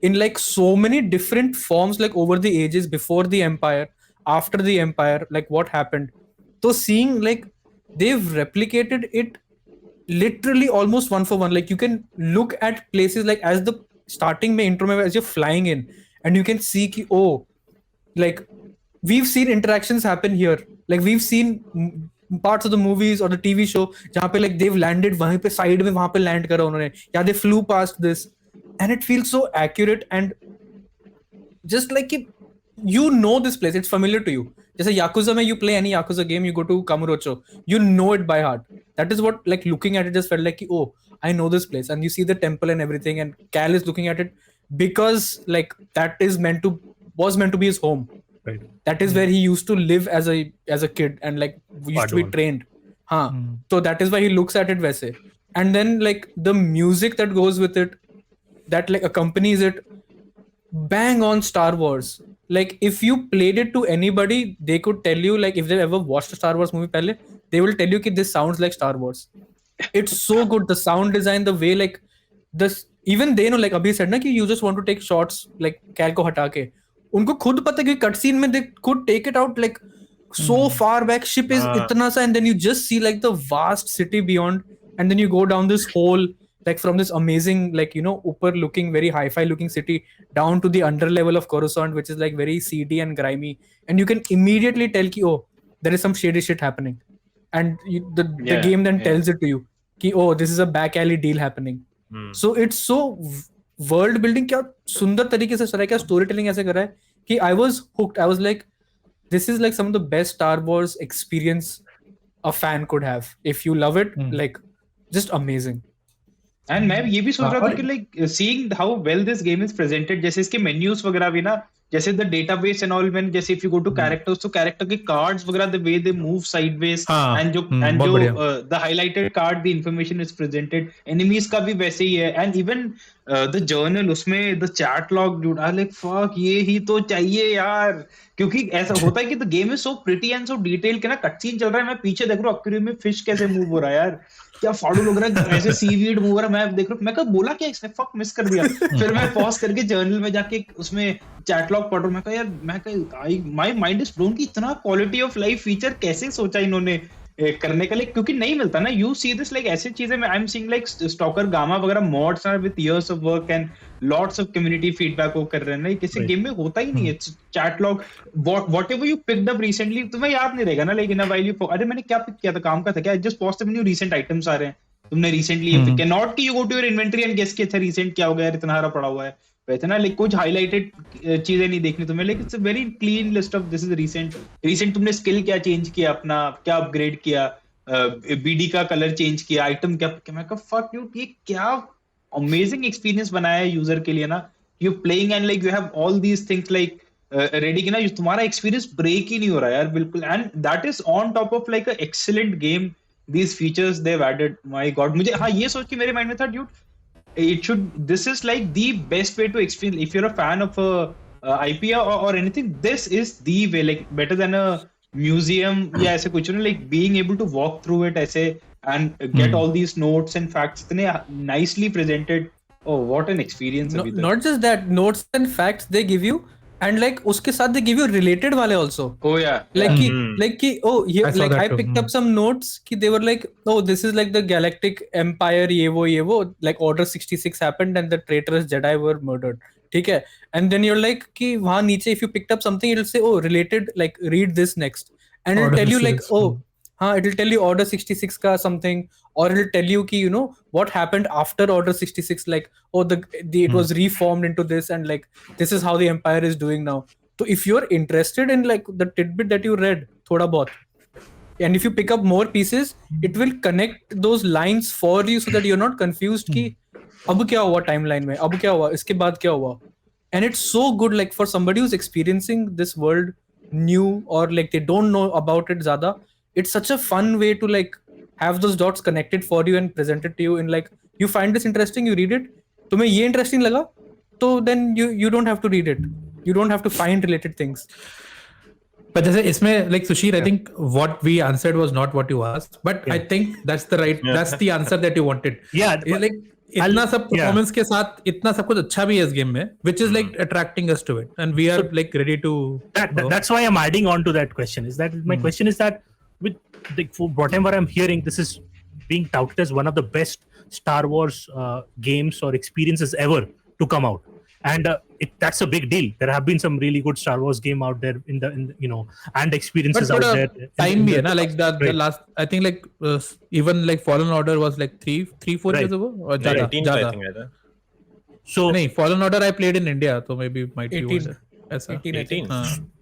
in like so many different forms, like over the ages, before the Empire, after the Empire, like what happened. So seeing like they've replicated it literally almost one for one. Like you can look at places like as the starting mein intro mein, as you're flying in, and you can see ki, oh, like we've seen interactions happen here. Like we've seen parts of the movies or the TV show जहाँ पे like they've landed वहीं पे side में वहाँ पे land करा उन्होंने, या they flew past this, and it feels so accurate and just like you know this place, it's familiar to you. जैसे Yakuza में you play any Yakuza game, you go to Kamurocho, you know it by heart. That is what, like looking at it just felt like, oh, I know this place, and you see the temple and everything, and Cal is looking at it because like that is was meant to be his home. Right. That is where he used to live as a kid, and like we used to be trained. So that is why he looks at it वैसे. And then like the music that goes with it, that like accompanies it, bang on Star Wars. Like if you played it to anybody, they could tell you, like if they've ever watched a Star Wars movie pehle, they will tell you that this sounds like Star Wars. It's so good. The sound design, the way like this, even they know, like Abhi said na कि you just want to take shots like Cal को हटा के, उनको खुद पता है कि cut scene में they could take it out like so far back, ship is इतना सा, and then you just see like the vast city beyond, and then you go down this hole, like from this amazing, like, you know, upper looking, very hi-fi looking city down to the under level of Coruscant, which is like very seedy and grimy, and you can immediately tell ki, oh, there is some shady shit happening, and the game then tells it to you ki, oh, this is a back alley deal happening. So it's so world building, क्या सुंदर तरीके से चला, क्या story telling ऐसे कर रहा है कि I was hooked. I was like, this is like some of the best Star Wars experience a fan could have. If you love it, like just amazing. And मैं ये भी सोच रहा था कि like seeing how well this game is presented, जैसे इसके menus वगैरह भी ना, जैसे the database and all, when जैसे if you go to characters, तो कैरेक्टर के कार्ड्स वगैरह, the way they move sideways, and जो the highlighted card, the information is presented, enemies का भी वैसे ही है, एंड इवन द जर्नल, उसमें the chat log, dude I like fuck, ये ही तो चाहिए यार, क्योंकि ऐसा होता है कि the game is so pretty and so detail के ना, कट सीन चल रहा है, मैं पीछे देख रहा हूं एक्वेरियम में फिश कैसे मूव हो रहा है यार, क्या फाड़ू लग रहा है, ऐसे सीवीड मूव हो रहा है, मैं देख रहा हूं, मैं कहा बोला क्या इसने, फक मिस कर दिया, फिर मैं पॉज करके जर्नल में जाके उसमें चैट लॉग पढ़ रहा हूं, मैं कहा यार, मैं कहा माय माइंड इज ब्लोन कि इतना क्वालिटी ऑफ लाइफ फीचर कैसे सोचा इन्होंने करने का, लाइक क्योंकि नहीं मिलता ना, यू सी दिस लाइक ऐसी चीजें, मैं I am seeing like stalker gamma वगैरह mods are with years of work and lots of community feedback वो कर रहे हैं ना, किसी गेम में होता ही नहीं है chat log, whatever you picked up recently, तुम्हें याद नहीं रहेगा ना, लेकिन व्हाइल यू, अरे मैंने क्या पिक किया था, काम का था क्या, just pause the menu, recent items आ रहे हैं, तुमने रिसेंटली ये पिक किया, नॉट कि you go to your inventory and guess कि अच्छा रिसेंट क्या हो गया यार, इतना सारा पड़ा हुआ है, वैसे ना, लाइक कुछ हाइलाइटेड चीजें नहीं देखनी तुम्हें, like it's a very clean list of this is recent तुमने स्किल क्या चेंज किया, अपना क्या अपग्रेड किया, बीडी का कलर चेंज किया, आइटम क्या, मैं कहा फक यू, ये क्या अमेजिंग एक्सपीरियंस बनाया है यूजर के लिए ना, you playing and like you have all these things like ready कि ना, तुम्हारा एक्सपीरियंस ब्रेक ही नहीं हो रहा यार बिल्कुल, and that is on top of like a excellent game, these features they've added, my god, मुझे हाँ ये सोच के मेरे माइंड में था, dude, this is like the best way to experience, if you're a fan of a IP or anything, this is the way, like better than a museum या ऐसे कुछ ना, like being able to walk through it ऐसे and get all these notes and facts इतने nicely presented, oh what an experience. Not just that, notes and facts they give you, and like उसके साथ they give you related वाले also. Oh yeah. Like कि oh here, like I picked up some notes कि they were like, oh this is like the Galactic Empire, ये वो like Order 66 happened and the traitorous Jedi were murdered, ठीक है, and then you're like कि वहाँ नीचे if you picked up something it'll say oh related, like read this next, and it'll tell you like oh हाँ, it'll tell you Order 66 का something, or it'll tell you कि you know what happened after Order 66, like oh the it was reformed into this, and like this is how the Empire is doing now. So if you're interested in like the tidbit that you read thoda bahut, and if you pick up more pieces, it will connect those lines for you so that you're not confused कि अब क्या हुआ timeline में, अब क्या हुआ, इसके बाद क्या हुआ. And it's so good, like for somebody who's experiencing this world new, or like they don't know about it zyada, it's such a fun way to like have those dots connected for you and presented to you in like, you find this interesting, you read it, tumhe ye interesting laga, so then you don't have to read it, you don't have to find related things. But जैसे इसमें like Sushir, I think what we answered was not what you asked, but I think that's the right, that's the answer that you wanted. Yeah, like इतना सब performance के साथ इतना सब कुछ अच्छा भी है इस गेम में, which is like attracting us to it, and we are like ready to. That's why I'm adding on to that question. Is that my question is that with for whatever I'm hearing, this is being touted as one of the best Star Wars games or experiences ever to come out, and that's a big deal. There have been some really good Star Wars game out there in the you know, and experiences out there. Time bhi hai na, like the last, I think like even like Fallen Order was like 3-4 years ago or zyada. 18 I think either. So nahi, Fallen Order I played in India, so maybe might be 18. ऐसा. 18.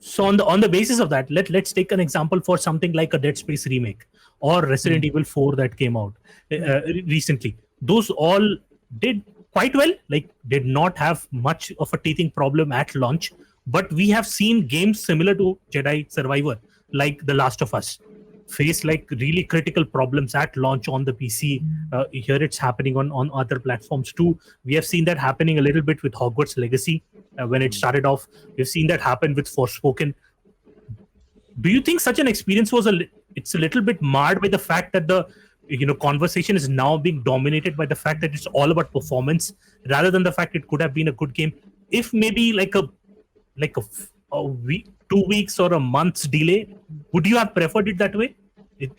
So on the basis of that, let's take an example for something like a Dead Space remake or Resident Evil 4 that came out recently. Those all did quite well, like did not have much of a teething problem at launch, but we have seen games similar to Jedi Survivor, like The Last of Us, face like really critical problems at launch on the PC. Here it's happening on other platforms too. We have seen that happening a little bit with Hogwarts Legacy when it started off. We've seen that happen with Forspoken. Do you think such an experience was it's a little bit marred by the fact that the conversation is now being dominated by the fact that it's all about performance rather than the fact it could have been a good game? If maybe like a week, 2 weeks or a month's delay, would you have preferred it that way?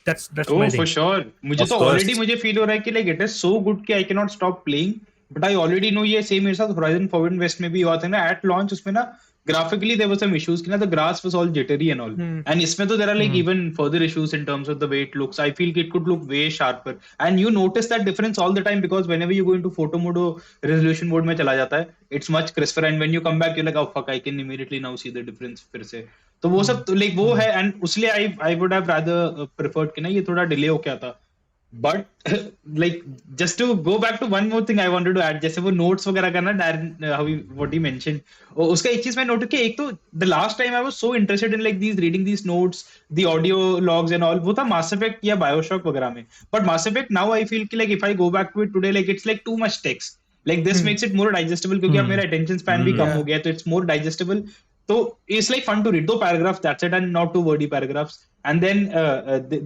That's my thing. For sure. मुझे तो already मुझे feel हो रहा है कि like it is so good कि I cannot stop playing, but I already know ये same मेरे साथ Horizon Forbidden West में भी हुआ था ना, at launch उसमें ना graphically there were some issues कि ना the grass was all jittery and all, and इसमें तो there are like even further issues in terms of the way it looks. I feel it could look way sharper, and you notice that difference all the time because whenever you go into photo mode or resolution mode में चला जाता है, it's much crisper, and when you come back you're like, oh fuck, I can immediately now see the difference फिर से. तो वो सब तो like वो है, and उसलिए I would have rather preferred कि ना ये थोड़ा delay हो गया था. But like just to go back to one more thing I wanted to add, जैसे वो notes वगैरह करना, Darren, what he mentioned, उसका एक चीज मैं नोट किया, एक तो the last time I was so interested in like reading these notes, the audio logs and all, वो था Mass Effect या Bioshock वगैरह में. But Mass Effect now I feel कि like if I go back to it today, like it's like too much text. Like this makes it more digestible क्योंकि अब मेरा attention span भी कम हो गया, तो it's more digestible. So it's like fun to read. 2 paragraphs, that's it, and not 2 wordy paragraphs. And then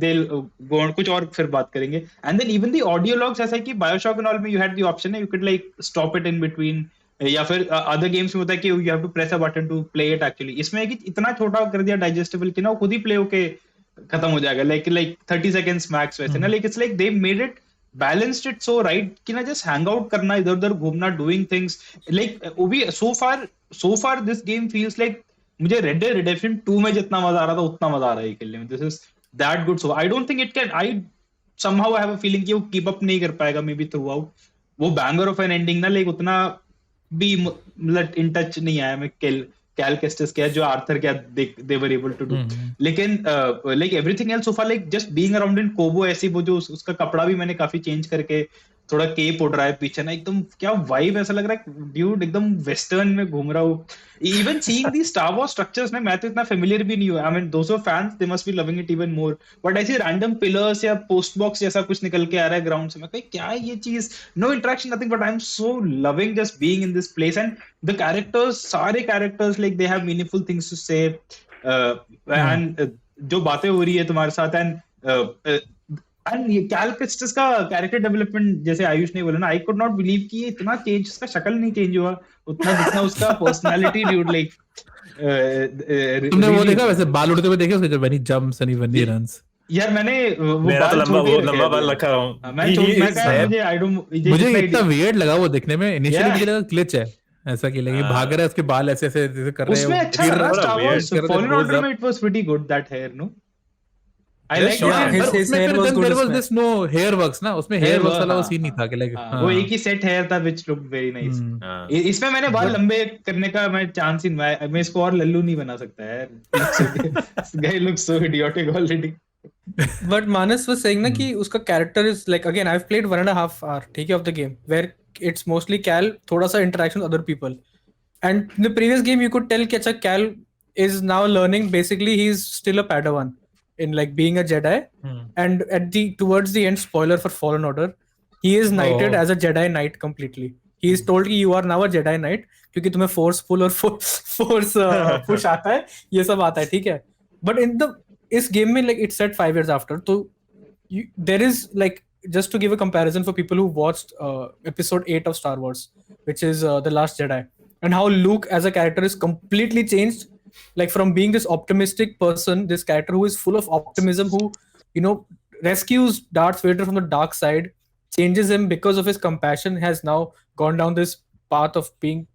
they'll go on कुछ और फिर बात करेंगे. And then even the audio logs, ऐसा है कि Bioshock and all में you had the option है, you could like stop it in between. या फिर other games में होता है कि you have to press a button to play it actually. इसमें है कि इतना छोटा कर दिया digestible कि ना वो खुद ही play होके खत्म हो जाएगा. Like 30 seconds max वैसे ना. Like it's like they made it balanced it so right कि ना just hang out करना, इधर उधर घूमना, doing things like वो भी so far this game feels like मुझे Red Dead Redemption 2 में जितना मजा आ रहा था उतना मजा आ रहा है खेलने में. This is that good. So I don't think it can, I somehow have a feeling कि वो keep up नहीं कर पाएगा maybe throughout. वो banger of an ending ना like उतना भी मतलब in touch नहीं आया मैं Cal Kestis क्या जो Arthur क्या they were able to do. लेकिन like everything else so far like just being around in Kobo, ऐसी वो जो उसका कपड़ा भी मैंने काफी चेंज करके थोड़ा केप उड़ रहा है पीछे ना, एकदम क्या वाइब, ऐसा लग रहा है ड्यूड एकदम वेस्टर्न में घूम रहा हूँ. इवन सीइंग दी स्टार वॉर्स स्ट्रक्चर्स में मैं तो इतना फेमिलियर भी नहीं हुआ. I mean those fans they must be loving it even more, but ऐसे रैंडम पिलर्स या पोस्ट बॉक्स जैसा कुछ निकल के आ रहा है ग्राउंड से, मैं कहीं क्या है ये चीज, no interaction nothing, but I am so loving just being in this place. And the characters, सारे characters like they have meaningful things to say, and जो बातें हो रही है तुम्हारे साथ, एंड ये कैल केस्टिस का कैरेक्टर डेवलपमेंट जैसे आयुष ने बोला ना, आई कुड नॉट बिलीव कि ये इतना चेंज, इसका शक्ल नहीं चेंज हुआ उतना जितना उसका पर्सनालिटी ड्यूड. लाइक तुमने वो देखा वैसे बाल उड़ते हुए देखे उसके, जब when he jumps and when he runs? यार मैंने वो मेरा तो लंबा बाल रखा हूं. मुझे इतना वियर्ड लगा वो देखने में. इनिशियली मुझे लगा ग्लिच है ऐसा कि लगे भाग रहा है, उसके बाल ऐसे ऐसे कर रहे हैं. उसमें अच्छा लगा स्टार वॉर्स फॉलन ऑर्डर में, it was pretty good that hair, no I like his hair was good. There was this no hair works ना, उसमें hair works वाला वो सीन नहीं था कि like वो एक ही सेट हेयर था which looked very nice. इसमें मैंने बाल लंबे करने का मैं चांस ही मैं इसको और लल्लू नहीं बना सकता यार. Guy looks so idiotic already. But Manas was saying ना कि उसका character is like, again I've played 1.5 hour ठीक है of the game where it's mostly Cal, thoda sa interaction with other people. And in the previous game, you could tell that Cal is now learning. Basically, he's still a Padawan in like being a Jedi. And towards the end, spoiler for Fallen Order, he is knighted as a Jedi Knight completely. He is told you are now a Jedi Knight क्योंकि तुम्हें force pull और force push आता है, ये सब आता है, ठीक है. But in इस game में like it's set 5 years after, तो there is like, just to give a comparison for people who watched episode 8 of Star Wars, which is The Last Jedi, and how Luke as a character is completely changed, like from being this optimistic person, this character who is full of optimism, who rescues Darth Vader from the dark side, changes him because of his compassion, has now gone down this path of being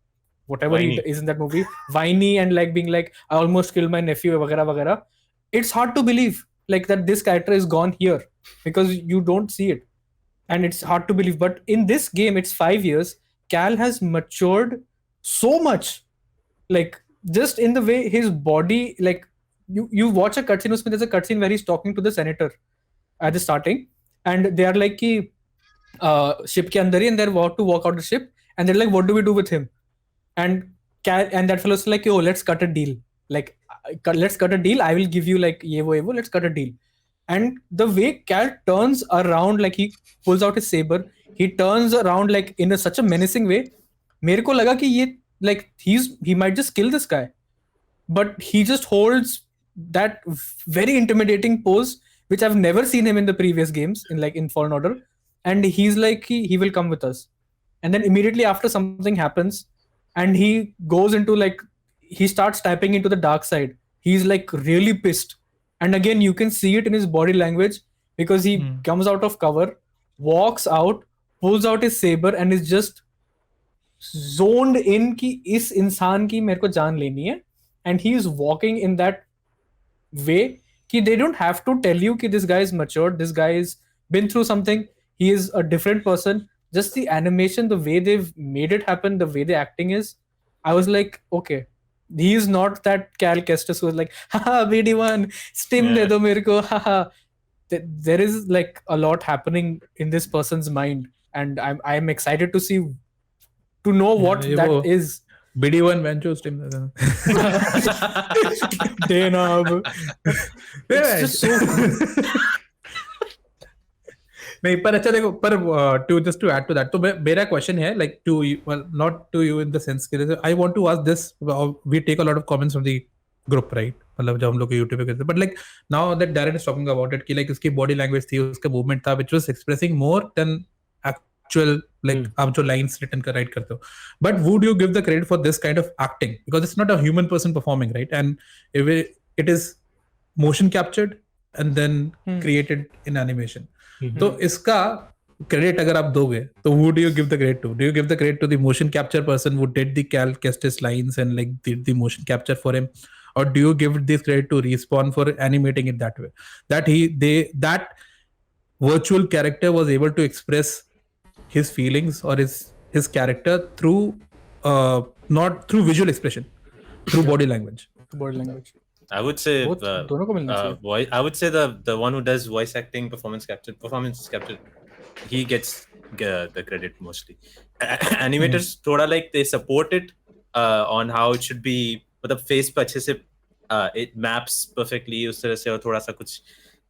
whatever Whiny. he is in that movie, whiny, and like being like, I almost killed my nephew, vagara vagara. It's hard to believe like that this character is gone here because you don't see it, and it's hard to believe. But in this game, it's 5 years. Cal has matured so much, like just in the way his body, like you watch a cutscene, there's a cutscene where he's talking to the senator at the starting, and they are like ki, ship ke andar hi, and they're about to walk out the ship, and they're like, what do we do with him? And that fellow's like, oh, let's cut a deal. Like, let's cut a deal. I will give you like yevo, let's cut a deal. And the way Cal turns around, like he pulls out his saber, he turns around like in such a menacing way. मेरे को लगा कि ये like he might just kill this guy, but he just holds that very intimidating pose, which I've never seen him in the previous games in Fallen Order. And he's like he will come with us. And then immediately after, something happens, and he goes into like, he starts tapping into the dark side. He's like really pissed. And again, you can see it in his body language, because he comes out of cover, walks out, pulls out his saber, and is just zoned in कि इस इंसान की मेरे को जान लेनी है. And he is walking in that way कि they don't have to tell you कि this guy is matured, this guy has been through something, he is a different person. Just the animation, the way they've made it happen, the way the acting is, I was like, okay, he is not that Cal Kestis who was like, haha, BD1, stim de do mere ko, haha. There is like a lot happening in this person's mind, and I'm excited to know what that is. BD1 venture stim. It's just so नहीं, पर अच्छा देखो, पर just to add to that, तो मेरा question है like to you, well, not to you in the sense कि I want to ask this. We take a lot of comments from the group, right? मतलब जब हम लोग YouTube पे करते हैं, but like now that Darren is talking about it कि like उसकी body language थी, उसका movement था, which was expressing more than actual like आप जो lines written कर write करते हो. But would you give the credit for this kind of acting, because it's not a human person performing, right? And if it is motion captured and then created in animation. तो इसका credit अगर आप दोगे, तो who do you give the credit to? Do you give the credit to the motion capture person who did the Cal Kestis lines and like did the motion capture for him, or do you give this credit to Respawn for animating it that way? That virtual character was able to express his feelings or his character through not through visual expression, through body language. I would say I would say the one who does voice acting, performance capture, he gets the credit mostly. Animators thoda like they support it on how it should be, but the face पे अच्छे से it maps perfectly उस तरह से, और थोड़ा सा कुछ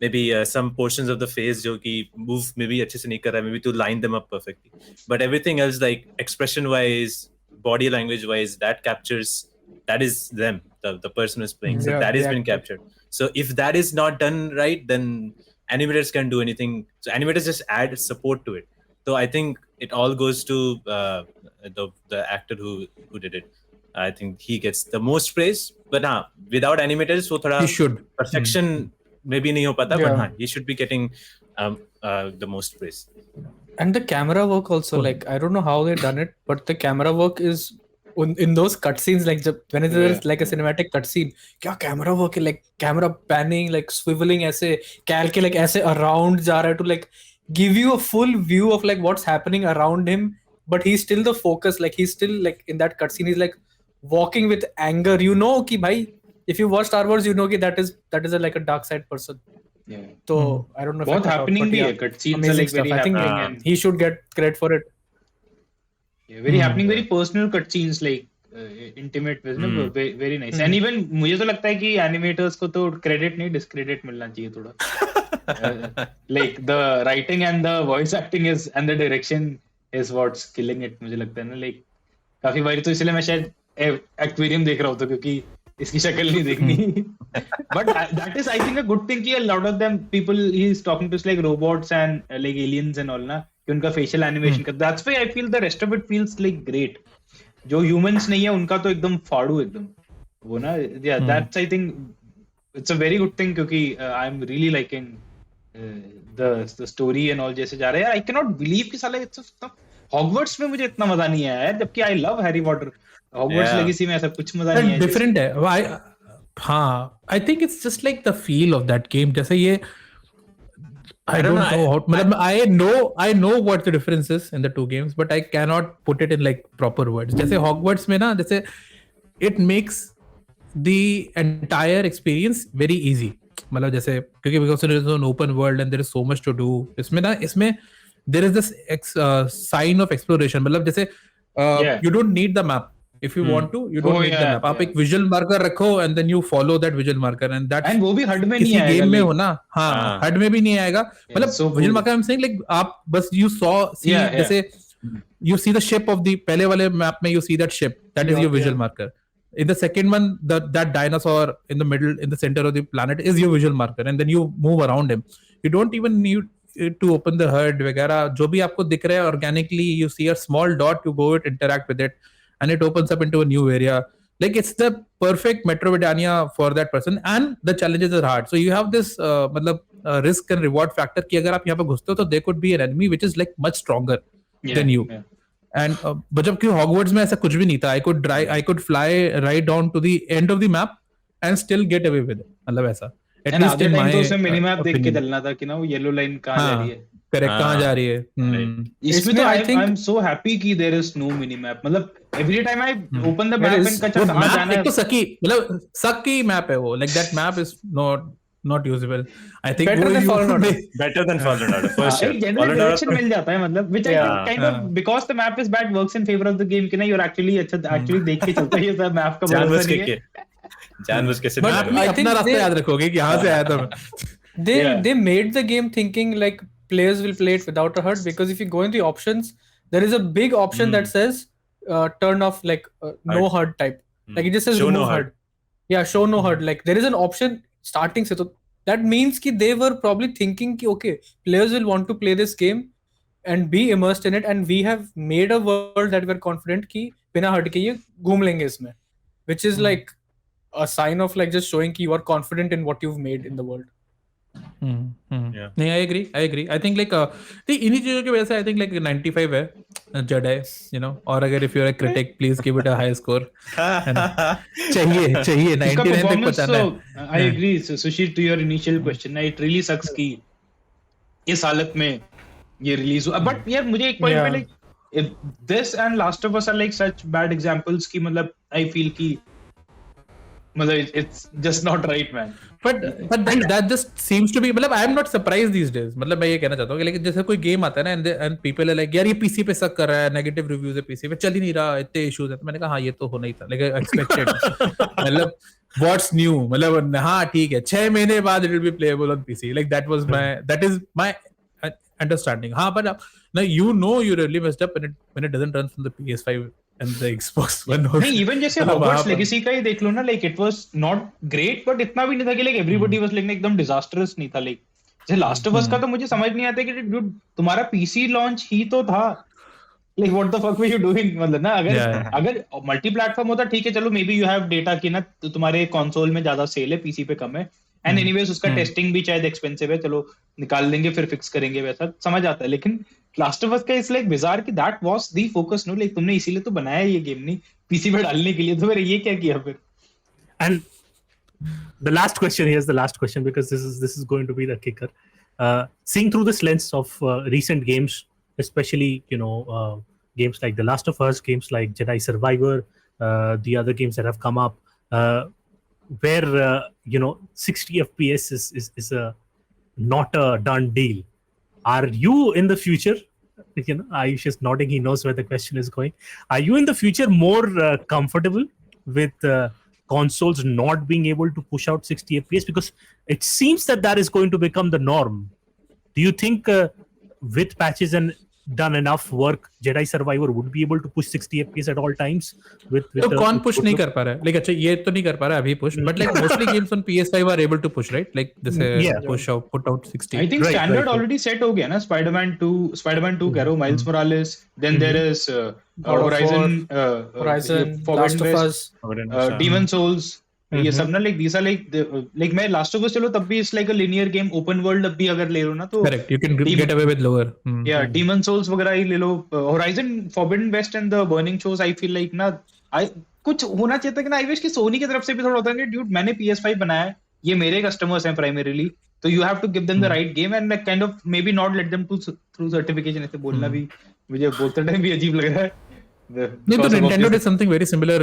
maybe some portions of the face जो कि move maybe अच्छे से नहीं कर रहा है, maybe to line them up perfectly. But everything else, like expression wise, body language wise, that is them, the person who's playing. So that has been captured. So if that is not done right, then animators can't do anything. So animators just add support to it. So I think it all goes to the actor who did it. I think he gets the most praise. But without animators, वो थोड़ा he should perfection maybe नहीं हो पाता. But he should be getting the most praise. And the camera work also, like I don't know how they done it, but the camera work is in those cutscenes, like when there's like a cinematic cutscene, क्या camera work है, like camera panning, like swiveling ऐसे, Cal के like ऐसे around जा रहा है to like give you a full view of like what's happening around him, but he's still the focus, like he's still like in that cutscene, he's like walking with anger, you know कि भाई, if you watch Star Wars, you know कि that is like a dark side person. Yeah. So I don't know if बहुत happening भी है, cutscenes are like very I think happening, and he should get credit for it. very happening, very personal cutscenes, like intimate, very, very nice. And even मुझे तो लगता है कि animators को तो credit नहीं, discredit मिलना चाहिए थोड़ा. Like the writing and the voice acting is and the direction is what's killing it. मुझे लगता है ना, like काफी बारी तो इसलिए मैं शायद एक्वेरियम देख रहा होता क्योंकि इसकी शक्ल नहीं देखनी. But that is, I think, a good thing कि a lot of them people he is talking to is like robots and like aliens and all ना, कि उनका facial animation का. That's why I feel the rest of it feels like great. जो humans नहीं है उनका तो एकदम फाड़ू एकदम वो ना. Yeah, that's, I think it's a very good thing क्योंकि I'm really liking the story and all जैसे जा रहा है. I cannot believe कि साला Hogwarts में मुझे इतना मजा नहीं आया है, जबकि I love Harry Potter. Hogwarts Legacy में ऐसा कुछ मजा नहीं आया. Different है. हाँ, I think it's just like the feel of that game. जैसे ये I don't know how. मतलब I know what the difference is in the two games, but I cannot put it in like proper words. जैसे Hogwarts में ना, जैसे it makes the entire experience very easy. मतलब जैसे क्योंकि because it is an open world and there is so much to do. इसमें there is this sign of exploration. मतलब जैसे you don't need the map. If you want to, you don't need the map. आप एक visual marker रखो and then you follow that visual marker and that's. And वो भी HUD में नहीं आएगा. किसी game में हो ना, हाँ, HUD में भी नहीं आएगा. मतलब visual marker I'm saying like आप बस you see जैसे you see the ship of the पहले वाले map में you see that ship. That is your visual marker. In the second one, that dinosaur in the middle, in the center of the planet is your visual marker, and then you move around him. You don't even need to open the HUD वगैरह. जो भी आपको दिख रहा है organically, you see a small dot, you go interact with it. And it opens up into a new area. Like it's the perfect Metroidvania for that person, and the challenges are hard. So you have this risk and reward factor कि अगर आप यहाँ पे घुसते हो तो there could be an enemy which is like much stronger than you. And but जबकि Hogwarts में ऐसा कुछ भी नहीं था. I could fly right down to the end of the map and still get away with it. मतलब ऐसा. At least in my तो उसमें minimap देख के चलना था कि ना वो yellow line कहाँ जा रही है. Correct, कहाँ जा रही है. इसमें तो I'm so happy कि there is no minimap. मतलब every time I open the map and कच्चा कहाँ जाना है. एक तो सकी map है वो. Like that map is not usable. I think better than Fallen Order. Better than Fallen Order. For sure. General direction मिल जाता है मतलब, which I think kind of because the map is bad works in favor of the game कि ना you're actually देख के चलता है ये सब map का भरोसा नहीं है. जानबूझ के But अपना रास्ता याद रखोगे कि यहाँ से आया था मैं. They made the game thinking like players will play it without a HUD, because if you go in the options, there is a big option that says turn off like no HUD type. Like it just says show remove no HUD. Yeah, show no HUD. Like there is an option starting se, so that means कि they were probably thinking कि okay, players will want to play this game and be immersed in it, and we have made a world that we're confident कि बिना HUD के ये घूम लेंगे इसमें, which is like a sign of like just showing कि you are confident in what you've made in the world. Yeah. नहीं, I agree. I think like इन्हीं चीजों की वजह से I think like 95 है Jedi, you know. और अगर if you're a critic, please give it a high score. चाहिए 99 तक पहुंचाना है. I agree. So Sushil, to your initial question, it really sucks कि इस हालत में ये release हुआ. But यार मुझे एक point पे like if this and Last of Us are like such bad examples कि मतलब I feel कि मतलब it's just not right, man. But then that just seems to be, मतलब I am not surprised these days. मतलब मैं ये कहना चाहता हूँ कि लेकिन जैसे कोई गेम आता है ना and people are like यार ये PC पे सक कर रहा है, negative reviews है PC पे, चल ही नहीं रहा, इतने issues है. तो मैंने कहा हाँ ये तो होना ही था, like expected. मतलब what's new, मतलब हाँ ठीक है 6 महीने बाद it will be playable on PC. Like that is my understanding. हाँ but now you know you really messed up when it doesn't run from the PS5 and the Xbox One. नहीं, even जैसे Hogwarts Legacy का ही देख लो ना, like it was not great, but इतना भी नहीं था कि like everybody was like एकदम disastrous नहीं था. like जैसे Last of Us का तो मुझे समझ नहीं आता कि dude तुम्हारा PC launch ही तो था. like what the fuck were you doing? मतलब ना अगर मल्टी प्लेटफॉर्म होता ठीक है, चलो may be you have data की ना तो तुम्हारे कंसोल में ज्यादा सेल है, पीसी पे कम है, एंड एनीवेज उसका टेस्टिंग भी शायद एक्सपेंसिव है, चलो निकाल लेंगे फिर फिक्स करेंगे, वैसा समझ आता है. लेकिन लास्ट ऑफ अस का इस लाइक बिजार कि that was the focus, know like तुमने इसीलिए तो बनाया ये गेम, नहीं पीसी पे डालने के लिए, तो फिर ये क्या किया फिर. And the last question, here's the last question, because this is going to be the kicker. Seeing through this lens of recent games, especially games like The Last of Us, games like Jedi Survivor, the other games that have come up, where 60 FPS is not a done deal. Are you in the future Ayush is nodding. He knows where the question is going. Are you in the future more comfortable with consoles not being able to push out 60 FPS? Because it seems that is going to become the norm. Do you think with patches and done enough work, Jedi Survivor would be able to push 60 FPS at all times? तो कौन push नहीं कर पा रहा है? Like अच्छा ये तो नहीं कर पा रहा है अभी push, but like mostly games on PS5 are able to push, right? Like जैसे put out 60. I think standard already set हो गया ना. Spider-Man 2 कह रहा हूँ, Miles Morales. Then there is Horizon, Forbidden West, Demon Souls. ये सब ना like these are like मैं Last of Us चलो तब भी it's like a linear game, open world अब भी अगर ले लो ना तो correct, you can get away with lower. Yeah, Demon Souls वगैरह ही ले लो. Horizon, Forbidden West and the Burning Shores, I feel like ना कुछ होना चाहिए था कि ना आई विश कि सोनी की तरफ से भी थोड़ा होता है कि ड्यूड मैंने PS5 बनाया है, ये मेरे कस्टमर्स हैं प्राइमरीली, तो you have to give them the right game and kind of maybe not let them to through certification. ऐसे बोलना भी मुझे बोलते टाइम भी अजीब लग रहा है. No, so Nintendo did something very similar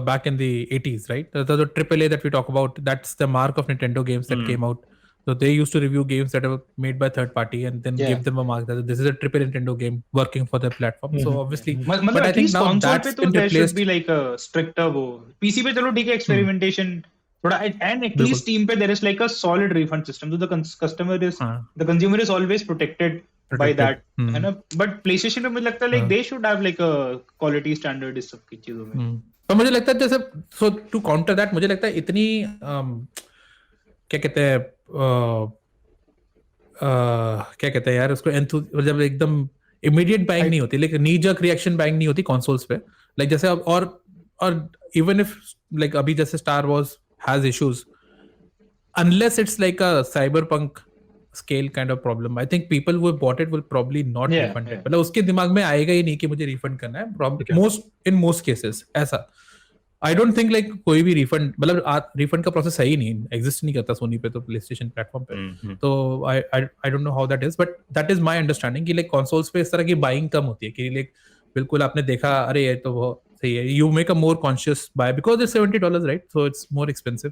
back in the 80s, right? The AAA that we talk about, that's the mark of Nintendo games that came out. So they used to review games that were made by third party and then give them a mark that this is a AAA Nintendo game working for their platform. So obviously, but I think now that's been there replaced. should be like a stricter वो PC पे चलो ठीक है experimentation थोड़ा, and at least Steam पे there is like a solid refund system, so the customer is the consumer is always protected by that, है ना. But PlayStation पे मुझे लगता है like they should have like a quality standard इस सब की चीजों में. तो मुझे लगता है जैसे so to counter that मुझे लगता है इतनी क्या कहते हैं क्या कहते हैं यार उसको जब एकदम immediate buying नहीं होती, like knee jerk reaction buying नहीं होती consoles पे, like जैसे अब और even if like अभी जैसे Star Wars has issues, unless it's like a cyberpunk scale kind of problem, I think people who bought it will probably not refund it. मतलब उसके दिमाग में आएगा ही नहीं कि मुझे refund करना है. In most cases ऐसा I don't think like कोई भी refund मतलब refund का process सही नहीं exist नहीं करता सोनी पे तो PlayStation platform पे. तो I don't know how that is, but that is my understanding कि like consoles पे इस तरह की buying कम होती है कि like बिल्कुल आपने देखा अरे ये तो वो सही है, you make a more conscious buy because it's $70, right? So it's more expensive.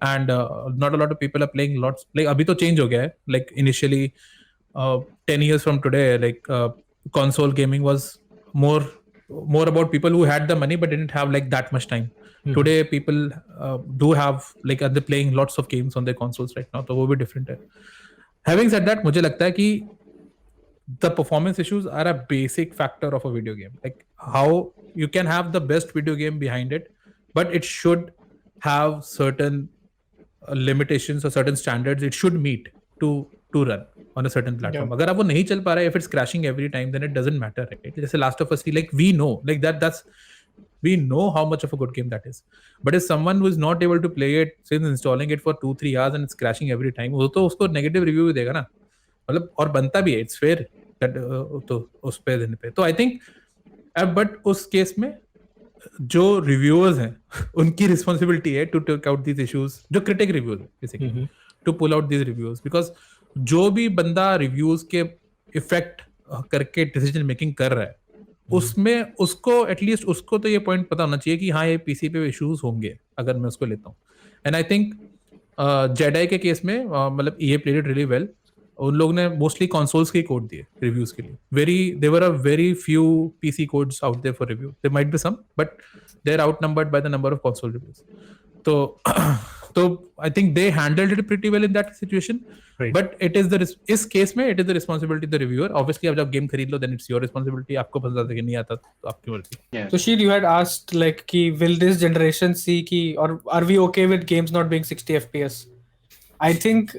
And not a lot of people are playing lots. Like अभी तो change हो गया है. Like initially 10 years from today, like console gaming was more about people who had the money but didn't have like that much time. Today people do have like they're playing lots of games on their consoles right now, तो वो भी different है. Having said that, मुझे लगता है कि the performance issues are a basic factor of a video game. Like how you can have the best video game behind it, but it should have certain limitations or certain standards it should meet to run on a certain platform. अगर आप वो नहीं चल पा रहा है, if it's crashing every time, then it doesn't matter, right? जैसे Last of Us, like we know, like we know how much of a good game that is. But if someone who is not able to play it since installing it for 2-3 hours and it's crashing every time, वो तो उसको negative review देगा ना, मतलब और बनता भी है, it's fair that तो उस पे देने पे. तो I think but उस केस में जो रिव्यूअर्स हैं उनकी रिस्पॉन्सिबिलिटी है to take out these issues, जो critic reviews basically to pull out these reviews, because जो भी बंदा रिव्यूज के इफेक्ट करके डिसीजन मेकिंग कर रहा है उसमें उसको एटलीस्ट उसको तो ये पॉइंट पता होना चाहिए कि हाँ ये पीसी पे इश्यूज होंगे अगर मैं उसको लेता हूँ. एंड आई थिंक जेडाई के केस में मतलब ये प्लेड इट रियली वेल. उन लोगों ने मोस्टली कंसोल्स के कोड दिए रिव्यूज के लिए. There are very few PC codes out there for review. There might be some but they are outnumbered by the number of console reviews. तो I think they handled it pretty well in that situation. But it is इस case में it is the responsibility of the reviewer. Obviously आप जब game खरीद लो then it's your responsibility. आपको पता था कि नहीं आता तो आपकी मर्जी. So Sheil, you had asked like ki will this generation see ki or are we okay with games not being 60 FPS? I think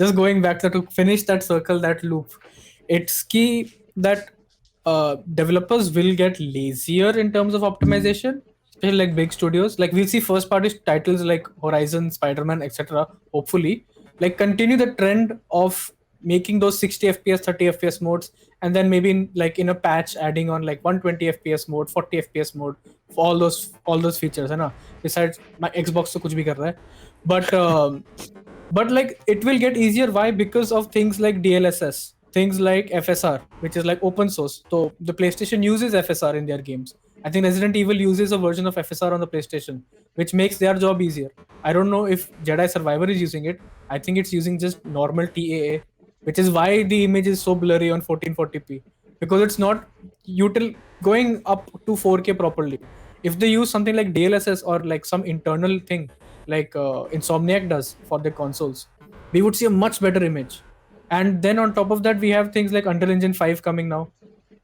just going back to finish that circle, that loop, it's key that developers will get lazier in terms of optimization, especially like big studios. Like we'll see first party titles like Horizon, Spider-Man, etc. hopefully like continue the trend of making those 60 FPS 30 FPS modes, and then maybe in a patch adding on like 120 FPS mode, 40 FPS mode for all those features, है ना. Besides my Xbox तो कुछ भी कर रहा है, but like it will get easier. Why? Because of things like DLSS, things like FSR, which is like open source. So the PlayStation uses FSR in their games. I think Resident Evil uses a version of FSR on the PlayStation, which makes their job easier. I don't know if Jedi Survivor is using it. I think it's using just normal TAA, which is why the image is so blurry on 1440p. because it's not going up to 4K properly. If they use something like DLSS or like some internal thing like Insomniac does for their consoles, we would see a much better image. And then on top of that, we have things like Unreal Engine 5 coming now,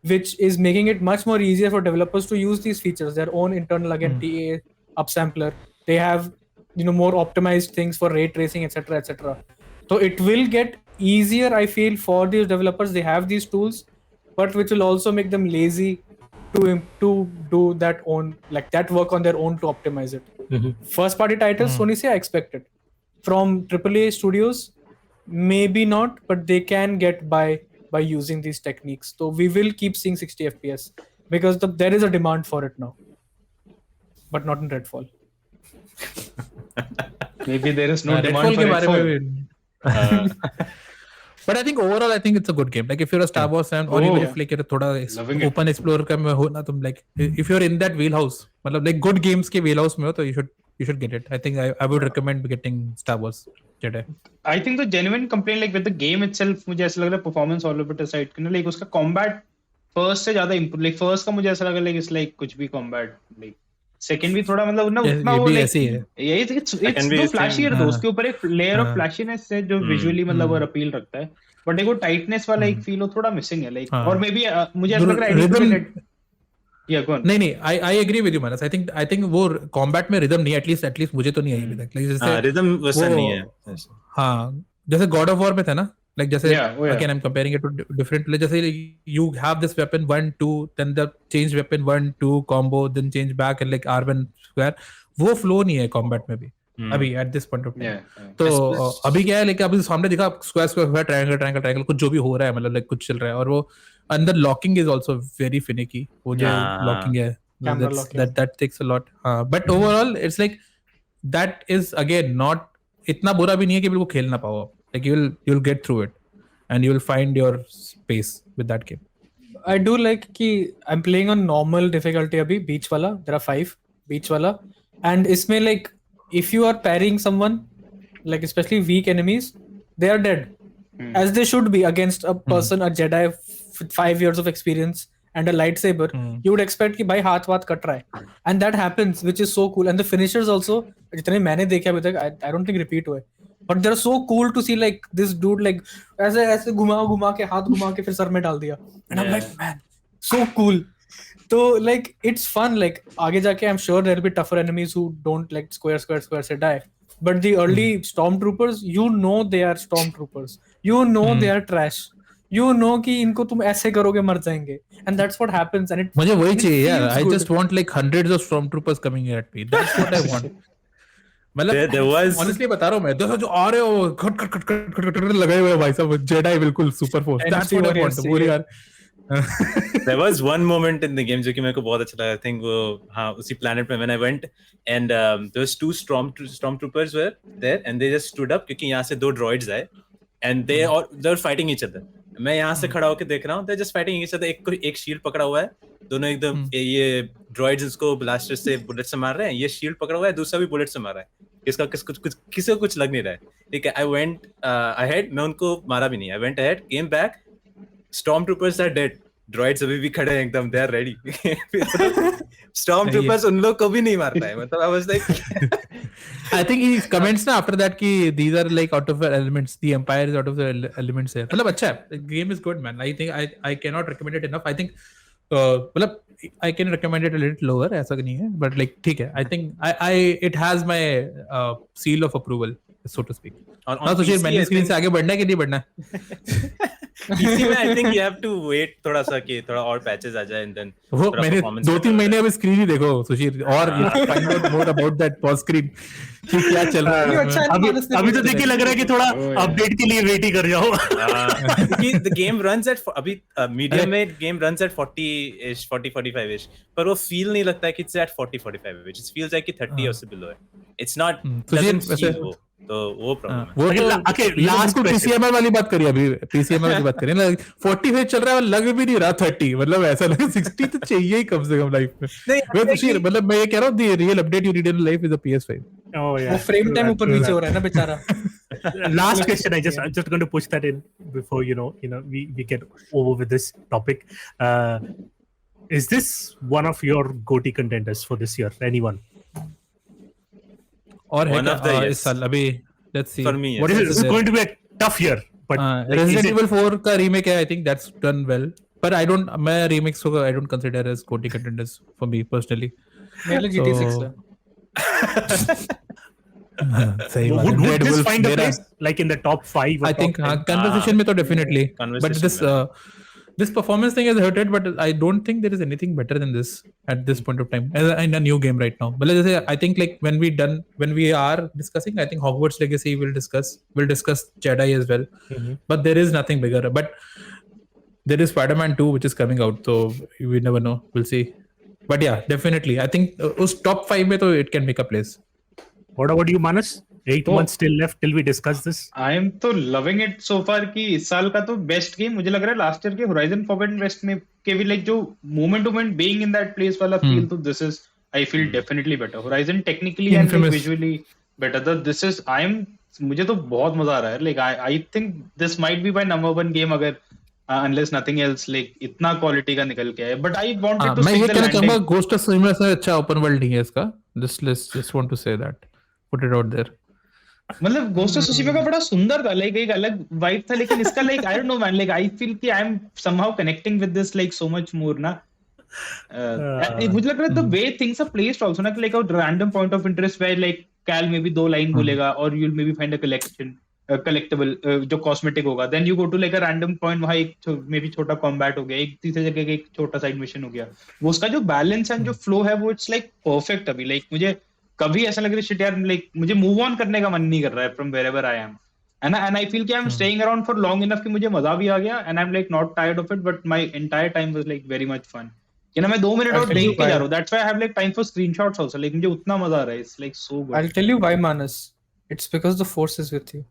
which is making it much more easier for developers to use these features, their own internal, again, TA upsampler. They have more optimized things for ray tracing, etc., etc. So it will get easier, I feel, for these developers. They have these tools, but which will also make them lazy to do that work on their own to optimize it. First party titles, Sony say I expect it. From AAA studios, maybe not, but they can get by using these techniques. So we will keep seeing 60 FPS because there is a demand for it now, but not in Redfall. Maybe there is no demand for Redfall. But I think overall, I think it's a good game. Like if you're a Star Wars fan, or even if like you're thoda open explorer ka mein ho na, tum like if you're in that wheelhouse, matlab like good games ke wheelhouse mein ho, to you should get it. I think I would recommend getting Star Wars Jedi. I think the genuine complaint like with the game itself, मुझे ऐसा लग रहा है performance all over the side कि ना like उसका combat first से ज़्यादा improve, like first का मुझे ऐसा लगा like it's like कुछ भी combat, like second भी थोड़ा मतलब ना उतना वो like it's तो flashy है, तो उसके ऊपर एक layer of flashiness है जो visually मतलब वो appeal रखता है, but एक वो tightness वाला एक feel वो थोड़ा missing है like, और maybe मुझे ऐसा लग रहा है Yeah, go on. नहीं I agree with you Manas. I think वो combat में rhythm नहीं है, at least मुझे तो नहीं आई अभी तक. Like जैसे rhythm वैसा नहीं है. हाँ, जैसे God of War में था ना, like जैसे again I'm comparing it to different, like जैसे you have this weapon 1 2, then the change weapon 1 2 combo, then change back and like R1 square, वो flow नहीं है combat में भी अभी at this point of time. तो अभी क्या है, like अभी सामने दिखा square triangle कुछ जो भी हो रहा है, मतलब like कुछ चल रहा है, और वो अंदर locking is also very finicky. वो जो locking है, that takes a lot. But overall it's like that is again not इतना बुरा भी नहीं है कि बिल्कुल खेल ना पाओ. Like you'll get through it and you'll find your space with that game. I do like कि I'm playing on normal difficulty अभी, beach वाला. There are 5 beach वाला, and इसमें like if you are parrying someone, like especially weak enemies, they are dead, as they should be against a person, a Jedi with 5 years of experience and a lightsaber. You would expect कि भाई हाथ cut रहा है, and that happens, which is so cool. And the finishers also, जितने मैंने देखे अभी तक, I don't think repeat हुए, but they're so cool to see like this dude like ऐसे घुमा के हाथ घुमा के फिर सर में डाल दिया, and I'm like, man, so cool. So like it's fun. Like आगे जाके I'm sure there'll be tougher enemies who don't like square से die, but the early stormtroopers, they are stormtroopers, they are trash, कि इनको तुम ऐसे करोगे मर जाएंगे, and that's what happens. And it मुझे वही चाहिए यार. I just want like hundreds of stormtroopers coming here at me. That's what I want. मतलब there was honestly बता रहा हूँ मैं, जो आ रहे हो खट लगाए हुए भाई साहब, जेडाई बिल्कुल super force. That's what I want. पूरी यार. There was one moment in the game जो कि मेरे को बहुत अच्छा लगा. I think वो हाँ उसी planet में when I went and there was 2 stormtroopers were there and they just stood up क्योंकि यहाँ से 2 droids आए and they were fighting each other. मैं यहाँ से खड़ा होकर देख रहा हूँ, they're just fighting each other. एक शील्ड पकड़ा हुआ है, दोनों एकदम ये ड्रॉइड्स इसको ब्लास्टर से बुलेट से मार रहे हैं, ये शील्ड पकड़ा हुआ है, दूसरा भी बुलेट से मार रहा है. किसी को कुछ लग नहीं रहा है. ठीक है, I went ahead, मैं उनको मारा भी नहीं. I went ahead, came back, stormtroopers are dead. ड्रॉइड्स अभी भी खड़े हैं एकदम, they are ready. Stormtroopers उन लोग को भी नहीं मारता है. मतलब I was like I think he comments ना after that कि these are like out of the elements, the Empire is out of the elements here. मतलब अच्छा है, the game is good man. I think I cannot recommend it enough. I think मतलब I can recommend it a little lower, ऐसा नहीं है, but like ठीक है. I think it has my seal of approval, so to speak. हाँ तो शेर मैंने स्क्रीन से आगे बढ़ना है कि नहीं बढ़ना है? PC में I think you have to wait थोड़ा सा कि थोड़ा और patches आ जाए and then वो मैंने 2-3 महीने अभी स्क्रीन ही देखो सुशील, और find out more about that pause screen कि क्या चल रहा है. अभी तो देखिए लग रहा है कि थोड़ा अपडेट के लिए वेट ही कर जाओ. The game runs at अभी medium में game runs at 40-ish, 40-45-ish, पर वो feel नहीं लगता है कि it's at 40-45, it feels like कि 30 or so below है. It's not doesn't feel वो. तो वो प्रॉब्लम है. वो लास्ट को PCML वाली बात करिए, अभी PCML वाली बात करिए ना. 45 चल रहा है, लग भी नहीं रहा 30, मतलब ऐसा लगे 60 तो चाहिए ही कम से कम लाइफ में. मतलब मैं ये कह रहा हूँ, the real update you need in life is a PS5. Oh yeah. वो frame time ऊपर True नीचे that. हो रहा है ना बेचारा. Last question. I'm just going to push that in before we get over with this topic. Is this one of your GOTY contenders for this year? Anyone? और है One क्या of the, yes. इस साल अभी let's see For me, yes. What is it? Yes, This is there. going to be a tough year. But like, is Resident it- Evil 4 का remake है, I think that's done well. But मैं remakes को I don't consider as GOTY contenders for me personally. मेरे लिए GTA 6 है. सही बात है. would Red this Wolf find a मेरा- place like in the top 5 or I think top 10? conversation में तो definitely. But Conversation this performance thing has hurted, but I don't think there is anything better than this at this point of time in a new game right now. But let's say, I think like when we are discussing, I think Hogwarts Legacy we'll discuss Jedi as well. Mhm. But there is nothing bigger. But there is Spider-Man 2 which is coming out, so we never know. We'll see. But yeah, definitely. I think us top 5 में तो it can make a place. What about you, Manas? 8 Oh. months still left till we discuss this. I am तो loving it so फार कि इस साल का तो best game मुझे लग रहा है लास्ट ईयर के होराइजन फॉरबिडन वेस्ट में के भी लाइक जो moment to moment being in that place वाला फील तो this is I feel definitely better Horizon technically and Infamous. Visually better this is I am मुझे तो बहुत मजा आ रहा है like I think this might be my number 1 game अगर unless nothing else like इतना क्वालिटी का निकल के आए बट आई वांटेड टू मैं ये सी द कहना चाहूंगा लैंडिंग Ghost of Tsushima से अच्छा ओपन वर्ल्ड नहीं है इसका. Just want to say that. Put it out there. मतलब गोस्ट ऑफ सुशिमा का बड़ा सुंदर था लाइक एक अलग वाइब था लेकिन इसका like I don't know man like I feel कि I am somehow connecting with this like so much more ना मुझे लग रहा है the way things are placed also ना like a random point of interest where like Cal maybe 2 line बोलेगा और you will maybe find a collectable जो cosmetic होगा then you go to like a random point वहां एक may be छोटा combat हो गया एक तीसरी जगह एक छोटा साइड मिशन हो गया वो उसका जो बैलेंस एंड जो फ्लो है वो इट्स लाइक परफेक्ट अभी लाइक मुझे कभी ऐसा लग रहा है शिट यार लाइक मुझे मूव ऑन करने का मन नहीं कर रहा है from wherever I am and I feel कि I am staying around for long enough कि मुझे मजा भी आ गया and I am like not tired of it but my entire time was like very much fun कि ना मैं 2 मिनट और देख के जा रहा हूं that's why I have like time for screenshots also like मुझे उतना मजा आ रहा है it's like so good I'll tell you why, Manas. It's because the Force is with you.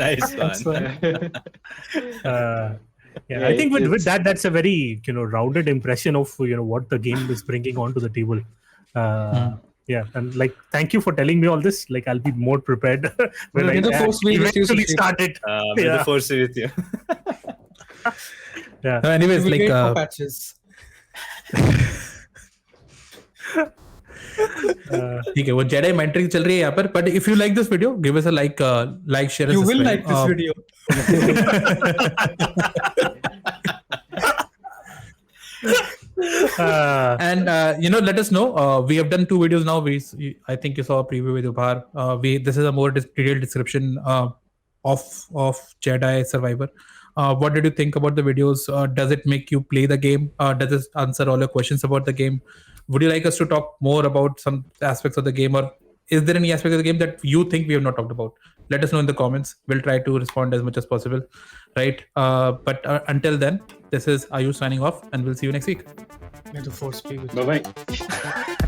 Nice That's one. why. Yeah, I think with that, that's a very rounded impression of what the game is bringing onto the table. Yeah, and like thank you for telling me all this. Like I'll be more prepared when May the I Force be with you, eventually Sushil. start it. May Yeah. the force be with you. Yeah. No, anyways, We like wait for patches. ठीक है वो Jedi मेंटरी चल रही है यहाँ पर but if you like this video give us a like share You will like this video. And let us know. We have done 2 videos now. I think you saw a preview with Upar. This is a more detailed description of Jedi Survivor. What did you think about the videos? Does it make you play the game? Does it answer all your questions about the game? Would you like us to talk more about some aspects of the game, or is there any aspect of the game that you think we have not talked about? Let us know in the comments. We'll try to respond as much as possible, right? But until then, this is Ayush signing off, and we'll see you next week. May the Force be with you. Bye bye